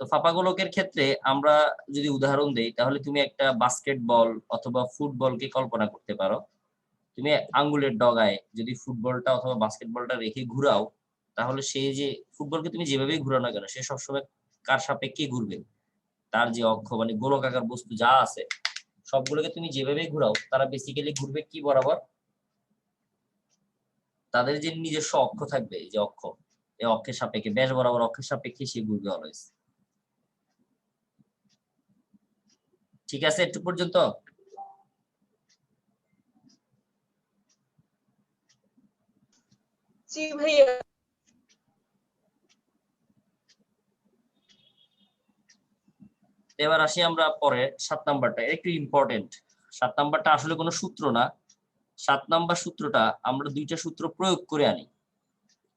তো ফাঁপা গোলকের ক্ষেত্রে আমরা যদি উদাহরণ দেই, তাহলে তুমি একটা বাস্কেটবল অথবা ফুটবলকে কল্পনা করতে পারো। তুমি আঙ্গুলের ডগায় যদি ফুটবলটা অথবা বাস্কেটবলটা রেখে ঘুরাও, তাহলে সেই যে ফুটবলকে তুমি যেভাবেই ঘুরাও না কেন, সে সবসময় কার সাপেক্ষে ঘুরবে? তার যে অক্ষ মানে গোলকাকার বস্তু যা আছে সবগুলোকে তুমি যেভাবেই ঘুরাও, তারা বেসিক্যালি ঘুরবে কি বরাবর? তাদের যে নিজস্ব অক্ষ থাকবে, এই যে অক্ষ, এই অক্ষের সাপেক্ষে, ব্যাস বরাবর অক্ষের সাপেক্ষে সে ঘুরবে অলওয়েজ। ঠিক আছে একটু পর্যন্ত? জি ভাইয়া। এবার আসি আমরা পরে 7 নাম্বারটা, একটু ইম্পর্টেন্ট। 7 নাম্বারটা আসলে কোনো সূত্র না, 7 নাম্বার সূত্রটা আমরা দুইটা সূত্র প্রয়োগ করে আনি।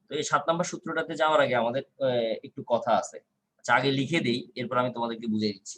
তো এই 7 নাম্বার সূত্রটাতে যাওয়ার আগে আমাদের একটু কথা আছে। আচ্ছা আগে লিখে দেই, এরপর আমি তোমাদেরকে বুঝিয়ে দিচ্ছি।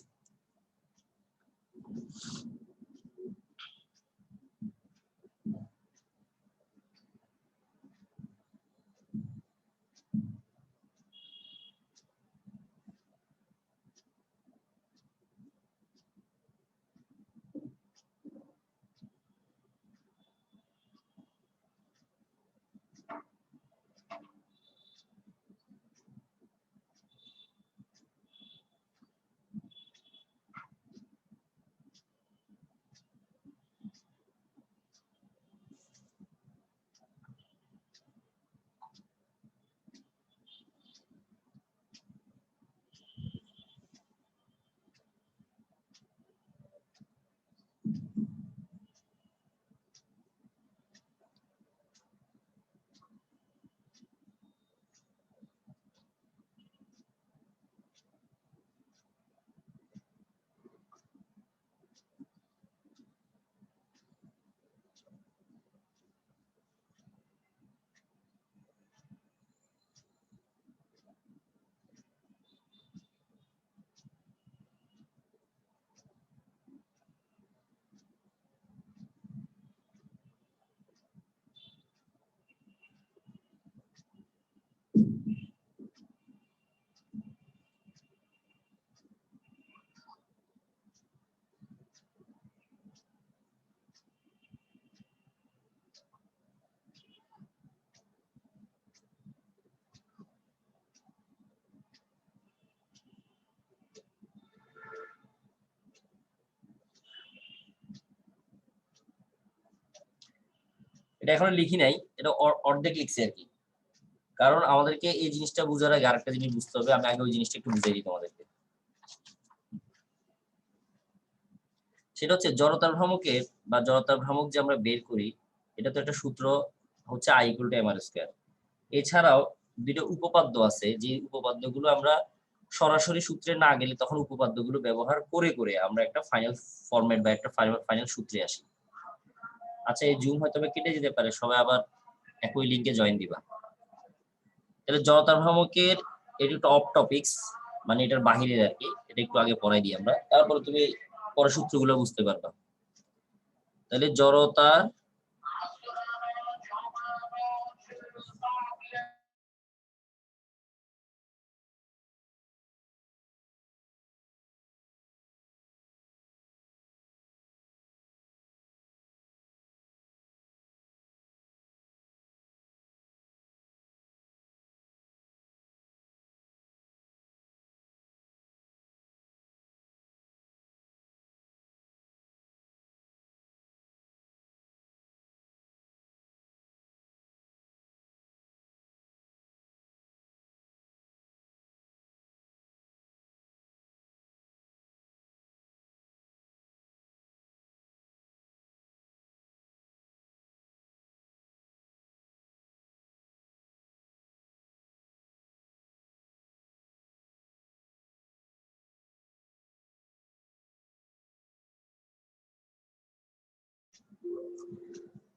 এটা এখনো লিখি নাই, এটা অর্ধেক লিখছি আর কি। কারণ আমাদেরকে এই জিনিসটা বোঝার আগে আরেকটা জিনিস বুঝতে হবে, আমি আগে ওই জিনিসটা একটু বুঝিয়ে দিই তোমাদেরকে। সেটা হচ্ছে জড়তার ভ্রামকের বা জড়তার ভ্রামক যে আমরা বের করি, এটা তো একটা সূত্র হচ্ছে I = mr²। এছাড়াও দুটো উপপাদ্য আছে, যে উপপাদ্যগুলো আমরা সরাসরি সূত্রে না গেলে তখন উপপাদ্যগুলো ব্যবহার করে করে আমরা একটা ফাইনাল ফরম্যাট বা একটা ফাইনাল সূত্রে আসি। আচ্ছা এই জুম হয়তো কেটে যেতে পারে, সবাই আবার একই লিংকে জয়েন দিবা। তাহলে জড়তার ভ্রামকের এটা একটা অফ টপিকস, মানে এটার বাহিরের আর কি, এটা একটু আগে পড়াই দিই আমরা, তারপরে তুমি পরে সূত্রগুলো বুঝতে পারবা। তাহলে জড়তার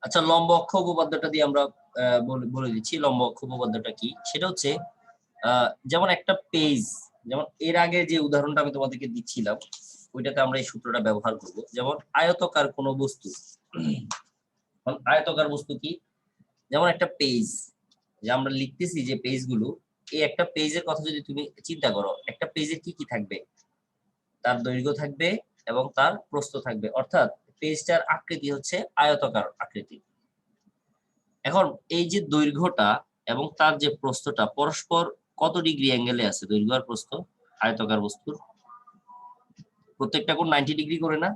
আচ্ছা লম্ব অক্ষ উপপাদ্যটা দিয়ে আমরা বলে দিচ্ছি লম্ব অক্ষ উপপাদ্যটা কি। সেটা হচ্ছে যেমন একটা পেজ, যেমন এর আগে যে উদাহরণটা আমি তোমাদেরকে দিচ্ছিলাম ওইটাতে আমরা এই সূত্রটা ব্যবহার করব। যেমন আয়তাকার কোনো বস্তু, আয়তাকার বস্তু কি, যেমন একটা পেজ, যে আমরা লিখতেছি যে পেজগুলো, এই একটা পেজের কথা যদি তুমি চিন্তা করো, একটা পেজের কি কি থাকবে, তার দৈর্ঘ্য থাকবে এবং তার প্রস্থ থাকবে, অর্থাৎ পেজটার আকৃতি হচ্ছে আয়তাকার আকৃতি। এখন এই যে দৈর্ঘ্যটা এবং তার যে প্রস্থটা পরস্পর কত ডিগ্রি অ্যাঙ্গেলে আছে, দৈর্ঘ্য আর প্রস্থ আয়তাকার বস্তুর প্রত্যেকটা কোণ 90 ডিগ্রি করে না?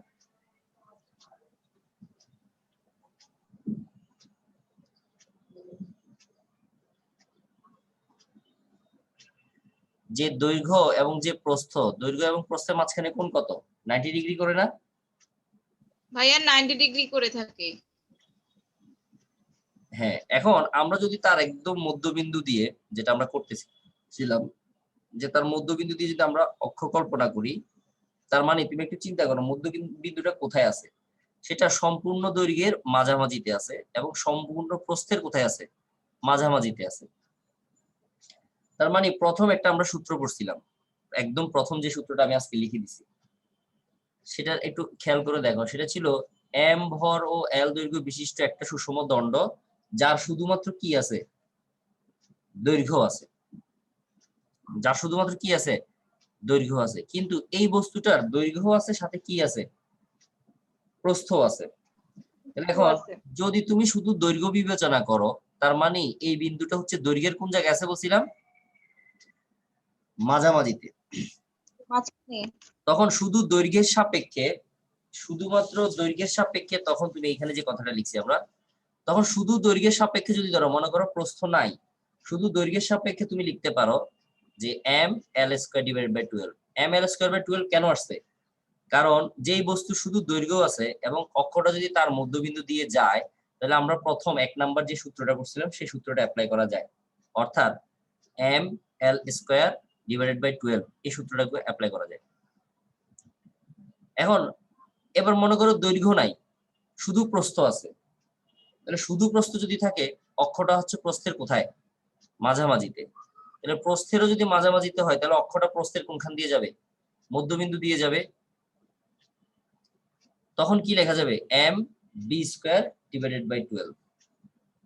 যে দৈর্ঘ্য এবং যে প্রস্থ, দৈর্ঘ্য এবং প্রস্থের মাঝখানে কোণ কত? 90 ডিগ্রি করে না? ভাইয়া 90 ডিগ্রি করে থাকে। হ্যাঁ, এখন আমরা যদি তার একদম মধ্যবিন্দু দিয়ে, যেটা আমরা করতেছিলাম, যে তার মধ্যবিন্দু দিয়ে যদি আমরা অক্ষ কল্পনা করি, তার মানে তুমি একটু চিন্তা করো মধ্যবিন্দুটা কোথায় আছে, সেটা সম্পূর্ণ দৈর্ঘ্যের মাঝামাঝিতে আছে এবং সম্পূর্ণ প্রস্থের কোথায় আছে, মাঝামাঝিতে আছে। তার মানে প্রথম একটা আমরা সূত্র পড়ছিলাম, একদম প্রথম যে সূত্রটা আমি আজকে লিখে দিছি, সেটা একটু খেয়াল করে দেখো। সেটা ছিল এম ভর ও এল দৈর্ঘ্য বিশিষ্ট একটা সুষম দণ্ড, যার শুধুমাত্র কি আছে, দৈর্ঘ্য আছে, যার শুধুমাত্র কি আছে, দৈর্ঘ্য আছে। কিন্তু এই বস্তুটার দৈর্ঘ্য আছে, সাথে কি আছে, প্রস্থ আছে। এখন যদি তুমি শুধু দৈর্ঘ্য বিবেচনা করো, তার মানে এই বিন্দুটা হচ্ছে দৈর্ঘ্যের কোন জায়গায় আছে বলছিলাম, মাঝামাঝিতে। তখন শুধু দৈর্ঘ্যের সাপেক্ষে, শুধুমাত্র দৈর্ঘ্যের সাপেক্ষে, তখন তুমি এখানে যে কথাটা লিখছি আমরা, তখন শুধু দৈর্ঘ্যের সাপেক্ষে যদি ধরো, মনে করো প্রস্থ নাই, শুধু দৈর্ঘ্যের সাপেক্ষে তুমি লিখতে পারো যে M L square divided by 12। M L square by 12 কেন আসছে? কারণ যেই বস্তু শুধু দৈর্ঘ্য আছে এবং অক্ষটা যদি তার মধ্যবিন্দু দিয়ে যায়, তাহলে আমরা প্রথম 1 নাম্বার যে সূত্রটা করছিলাম সেই সূত্রটা অ্যাপ্লাই করা যায়, অর্থাৎ M L square divided by 12 এই সূত্রটাকে অ্যাপ্লাই করা যায়। এখন এবার মনে করো দৈর্ঘ্য নাই, শুধু প্রস্থ আছে, তাহলে শুধু প্রস্থ যদি থাকে, অক্ষটা হচ্ছে প্রস্থের কোথায়, মাঝামাঝিতে। তাহলে প্রস্থেরও যদি মাঝামাঝিতে হয়, তাহলে অক্ষটা প্রস্থের কোনখান দিয়ে যাবে, মধ্যবিন্দু দিয়ে যাবে। তখন কি লেখা যাবে, M B square divided by 12,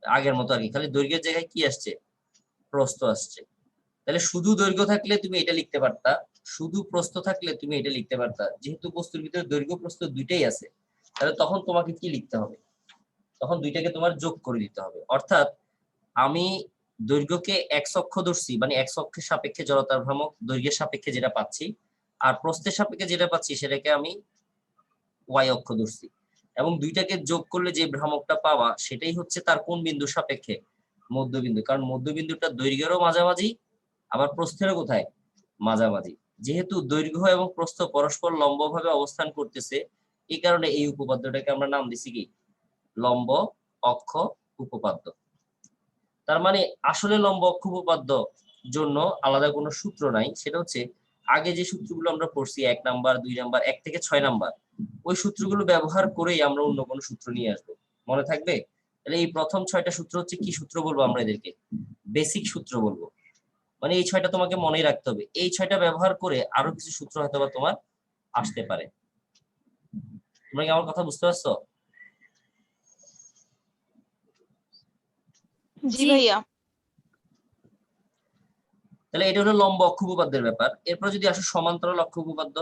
আগের মতো আর কি, খালি দৈর্ঘ্যের জায়গায় কি আসছে, প্রস্থ আসছে। তাহলে শুধু দৈর্ঘ্য থাকলে তুমি এটা লিখতে পারতা, শুধু প্রস্থ থাকলে তুমি এটা লিখতে পারতা। যেহেতু বস্তুর ভিতরে দৈর্ঘ্য প্রস্থ দুইটাই আছে, তাহলে তখন তোমাকে কি লিখতে হবে, তখন দুইটাকে তোমার যোগ করে দিতে হবে। অর্থাৎ আমি দৈর্ঘ্যকে এক্স অক্ষ ধরছি, মানে এক্স অক্ষের সাপেক্ষে জড়তার ভ্রামক দৈর্ঘ্যের সাপেক্ষে যেটা পাচ্ছি, আর প্রস্থের সাপেক্ষে যেটা পাচ্ছি সেটাকে আমি ওয়াই অক্ষ ধরছি, এবং দুইটাকে যোগ করলে যে ভ্রামকটা পাওয়া, সেটাই হচ্ছে তার কোন বিন্দুর সাপেক্ষে, মধ্যবিন্দু। কারণ মধ্যবিন্দুটা দৈর্ঘ্যেরও মাঝামাঝি, আবার প্রস্থেরও কোথায়, মাঝামাঝি। যেহেতু দৈর্ঘ্য এবং প্রস্থ পরস্পর লম্বভাবে অবস্থান করতেছে, এই কারণে এই উপপাদ্যটাকে আমরা নাম দিছি কি, লম্ব অক্ষ উপপাদ্য। তার মানে আসলে লম্ব অক্ষ উপপাদ্য জন্য আলাদা কোনো সূত্র নাই, সেটা হচ্ছে আগে যে সূত্রগুলো আমরা পড়ছি 1 নাম্বার 2 নাম্বার 1 থেকে 6 নাম্বার, ওই সূত্রগুলো ব্যবহার করেই আমরা অন্য কোনো সূত্র নিয়ে আসবো। মনে থাকবে? তাহলে এই প্রথম 6টা সূত্র হচ্ছে কি সূত্র বলবো আমরা এদেরকে, বেসিক সূত্র বলবো। মানে এই 6টা তোমাকে মনেই রাখতে হবে, এই 6টা ব্যবহার করে আরো কিছু সূত্র হয়তো বা তোমার আসতে পারে। তোমরা কি আমার কথা বুঝতে পারছো? জি ভাইয়া। তাহলে এটা হলো লম্ব অক্ষ উপপাদ্যের ব্যাপার। এরপর যদি আসো সমান্তরাল অক্ষ উপপাদ্য,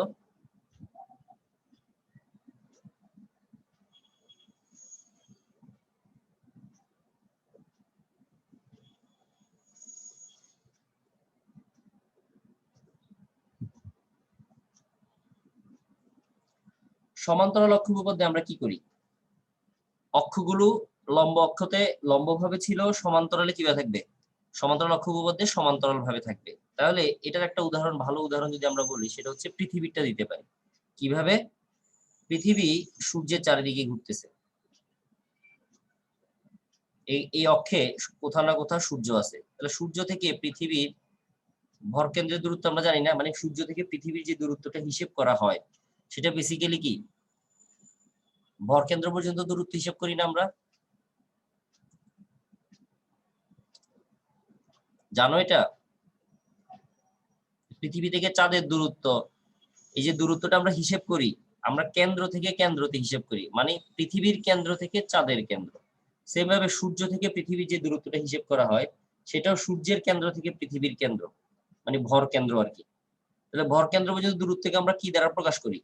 সমান্তরাল অক্ষ উপপাদ্যে আমরা কি করি, অক্ষগুলো লম্ব অক্ষতে লম্বভাবে ছিল, সমান্তরালে কিভাবে থাকবে, সমান্তরাল অক্ষ উপপাদ্যে সমান্তরাল ভাবে থাকবে। তাহলে এটার একটা উদাহরণ, ভালো উদাহরণ যদি আমরা বলি, সেটা হচ্ছে পৃথিবীটা দিতে পারি। কিভাবে? পৃথিবী সূর্যের চারিদিকে ঘুরতেছে, এই অক্ষে কোথাও না কোথাও সূর্য আছে। তাহলে সূর্য থেকে পৃথিবীর ভরকেন্দ্রের দূরত্ব আমরা জানি না, মানে সূর্য থেকে পৃথিবীর যে দূরত্বটা হিসেব করা হয়, সেটা বেসিক্যালি কি, ভরকেন্দ্র পর্যন্ত দূরত্ব হিসেব করি না আমরা, জানো এটা? পৃথিবী থেকে চাঁদের দূরত্ব, এই যে দূরত্বটা আমরা হিসেব করি, আমরা কেন্দ্র থেকে কেন্দ্রতে হিসেব করি, মানে পৃথিবীর কেন্দ্র থেকে চাঁদের কেন্দ্র। সেম ভাবে সূর্য থেকে পৃথিবীর যে দূরত্বটা হিসেব করা হয়, সেটাও সূর্যের কেন্দ্র থেকে পৃথিবীর কেন্দ্র, মানে ভর কেন্দ্র আর কি। তাহলে ভর কেন্দ্র পর্যন্ত দূরত্বকে আমরা কি দ্বারা প্রকাশ করি?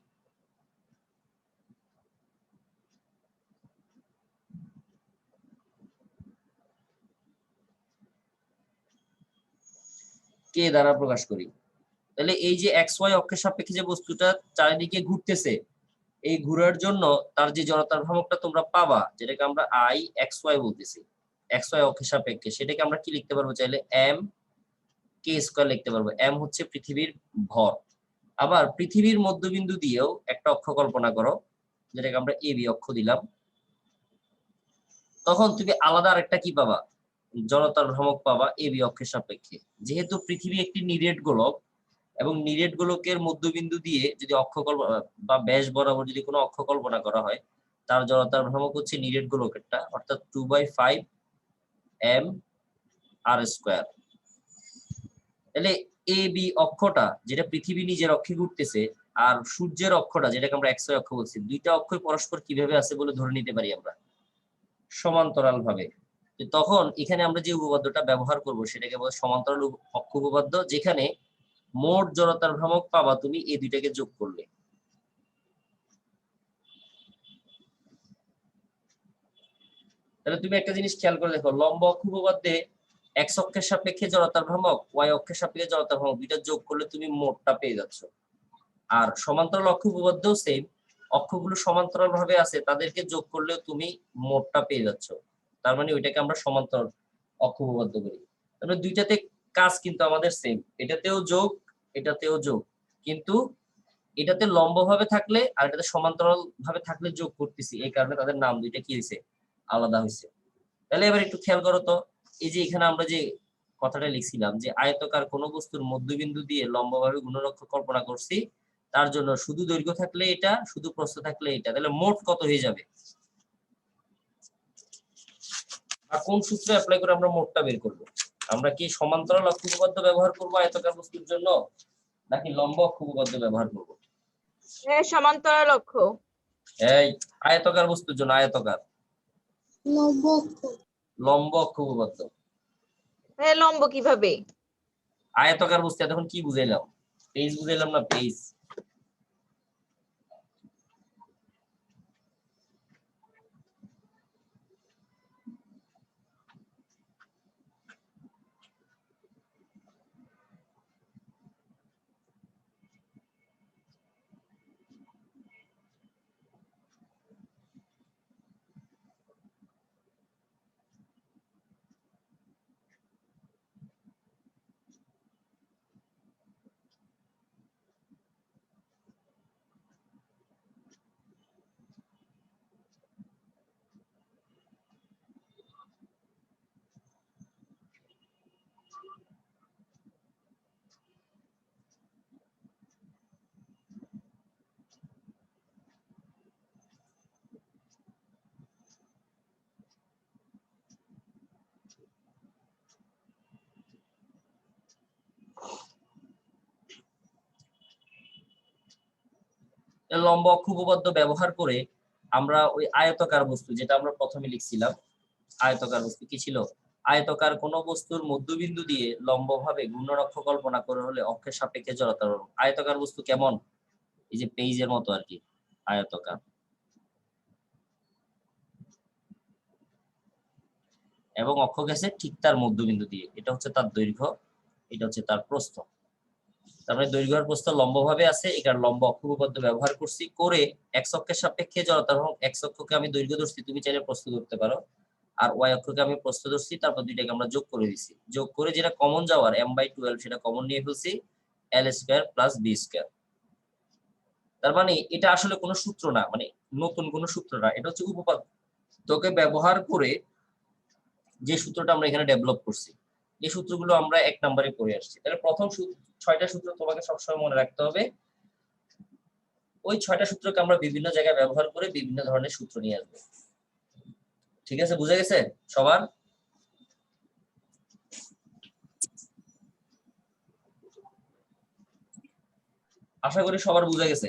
কে দ্বারা প্রকাশ করি। তাহলে এই যে এক্স ওয়াই অক্ষের সাপেক্ষে যে বস্তুটা চারিদিকে ঘুরতেছে, এই ঘোরার জন্য তার যে জড়তার ভ্রামকটা তোমরা পাবা, যেটাকে আমরা আই এক্স ওয়াই বলতেছি, এক্স ওয়াই অক্ষের সাপেক্ষে, সেটাকে আমরা কি লিখতে পারবো? চাইলে এম কে স্কয়ার লিখতে পারবো। এম হচ্ছে পৃথিবীর ভর। আবার পৃথিবীর মধ্যবিন্দু দিয়েও একটা অক্ষ কল্পনা করো, যেটাকে আমরা এ বি অক্ষ দিলাম। তখন তুমি আলাদা আরেকটা কি পাবা? জড়তার ভ্রামক পাবা এ বি অক্ষের সাপেক্ষে। যেহেতু পৃথিবী একটি নিরেট গোলক, এবং নিরেট গোলকের মধ্যবিন্দু দিয়ে যদি অক্ষ বা ব্যাস বরাবর যদি কোনো অক্ষ কল্পনা করা হয়, তার জড়তার ভ্রামক হচ্ছে নিরেট গোলকেরটা, অর্থাৎ 2/5 m r স্কয়ার। তাহলে এ বি অক্ষটা যেটা পৃথিবী নিজের অক্ষে ঘুরতেছে, আর সূর্যের অক্ষটা যেটাকে আমরা এক্স ওয়াই অক্ষ বলছি, দুইটা অক্ষই পরস্পর কিভাবে আছে বলে ধরে নিতে পারি আমরা? সমান্তরাল ভাবে। তখন এখানে আমরা যে উপপাদ্যটা ব্যবহার করব সেটাকে বলে সমান্তরাল অক্ষ উপপাদ্য, যেখানে মোট জড়তার ভ্রামক পাবা তুমি এই দুইটাকে যোগ করলে। তাহলে তুমি একটা জিনিস খেয়াল করে দেখো, লম্ব অক্ষ উপপাদ্যে এক্স অক্ষের সাপেক্ষে জড়তার ভ্রামক, ওয়াই অক্ষের সাপেক্ষে জড়তার ভ্রামক দুইটা যোগ করলে তুমি মোটটা পেয়ে যাচ্ছ। আর সমান্তরাল অক্ষ উপপাদ্যও সেম, অক্ষগুলো সমান্তরাল ভাবে আছে, তাদেরকে যোগ করলেও তুমি মোটটা পেয়ে যাচ্ছ। তার মানে ওইটাকে আমরা সমান্তরাল অক্ষ উপপাদ্য বলি। তাহলে দুইটাতে কাজ কিন্তু আমাদের সেম, এটাতেও যোগ এটাতেও যোগ, কিন্তু এটাতে লম্ব ভাবে থাকলে আর এটাতে সমান্তরাল ভাবে থাকলে যোগ করতেছি, এই কারণে তাদের নাম দুইটা কি হয়েছে? আলাদা হয়েছে। তাহলে এবার একটু খেয়াল করো তো, এই যে এখানে আমরা যে কথাটা লিখছিলাম যে আয়তকার কোন বস্তুর মধ্যবিন্দু দিয়ে লম্বভাবে গুণরক্ষ কল্পনা করছি, তার জন্য শুধু দৈর্ঘ্য থাকলে এটা, শুধু প্রস্থ থাকলে এটা, তাহলে মোট কত হয়ে যাবে? আর কোন সূত্র অ্যাপ্লাই করে আমরা মোটটা বের করব? আমরা কি সমান্তরাল অক্ষ উপপাদ্য ব্যবহার করব আয়তকার বস্তুর জন্য, নাকি লম্ব অক্ষ উপপাদ্য ব্যবহার করব? সমান্তরাল অক্ষ। এই আয়তকার বস্তুর জন্য আয়তকার লম্ব অক্ষ উপপাদ্য। লম্ব কিভাবে? আয়তকার বস্তু এতক্ষণ কি বুঝাইলাম? পেজ বুঝাইলাম না? পেজ। লম্ব অক্ষ উপপাদ্য ব্যবহার করে আমরা ওই আয়তকার বস্তু, যেটা আমরা প্রথমে লিখছিলাম, আয়তকার বস্তু কি ছিল? আয়তকার কোন বস্তুর মধ্যবিন্দু দিয়ে লম্বভাবে ঘূর্ণন অক্ষ কল্পনা করে হলে অক্ষের সাপেক্ষে জড়তার ভ্রামক। আয়তকার বস্তু কেমন? এই যে পেজের মতো আর কি, আয়তকার। এবং অক্ষ গেছে ঠিক তার মধ্যবিন্দু দিয়ে, এটা হচ্ছে তার দৈর্ঘ্য, এটা হচ্ছে তার প্রস্থ। তারপরে দৈর্ঘ্য আর প্রস্থ লম্বভাবে আছে, এখানে লম্ব অক্ষ উপপাদ্য ব্যবহার করছি, করে এক্স অক্ষের সাপেক্ষে জড়তার ভ্রামক, এক্স অক্ষকে আমি দৈর্ঘ্য ধরছি, তুমি চাইলে প্রস্থ ধরতে পারো, আর ওয়াই অক্ষকে আমি প্রস্থ ধরছি, তারপর দুইটাকে আমরা যোগ করে দিছি, যোগ করে যেটা কমন যাওয়ার m/12 সেটা কমন নিয়ে ফেলছি, l square plus b square. তার মানে এটা আসলে কোনো সূত্র না, মানে নতুন কোনো সূত্র না, এটা হচ্ছে উপপাদ্যকে ব্যবহার করে যে সূত্রটা আমরা এখানে ডেভেলপ করছি। এই সূত্রগুলো আমরা 1 নম্বরে পড়ে আসছি। তাহলে প্রথম 6টা সূত্র তোমাকে সবসময় মনে রাখতে হবে। ওই 6টা সূত্রকে আমরা বিভিন্ন জায়গায় ব্যবহার করে বিভিন্ন ধরনের সূত্র নিয়ে আসবো। ঠিক আছে, বুঝে গেছে সবার? আশা করি সবার বুঝে গেছে।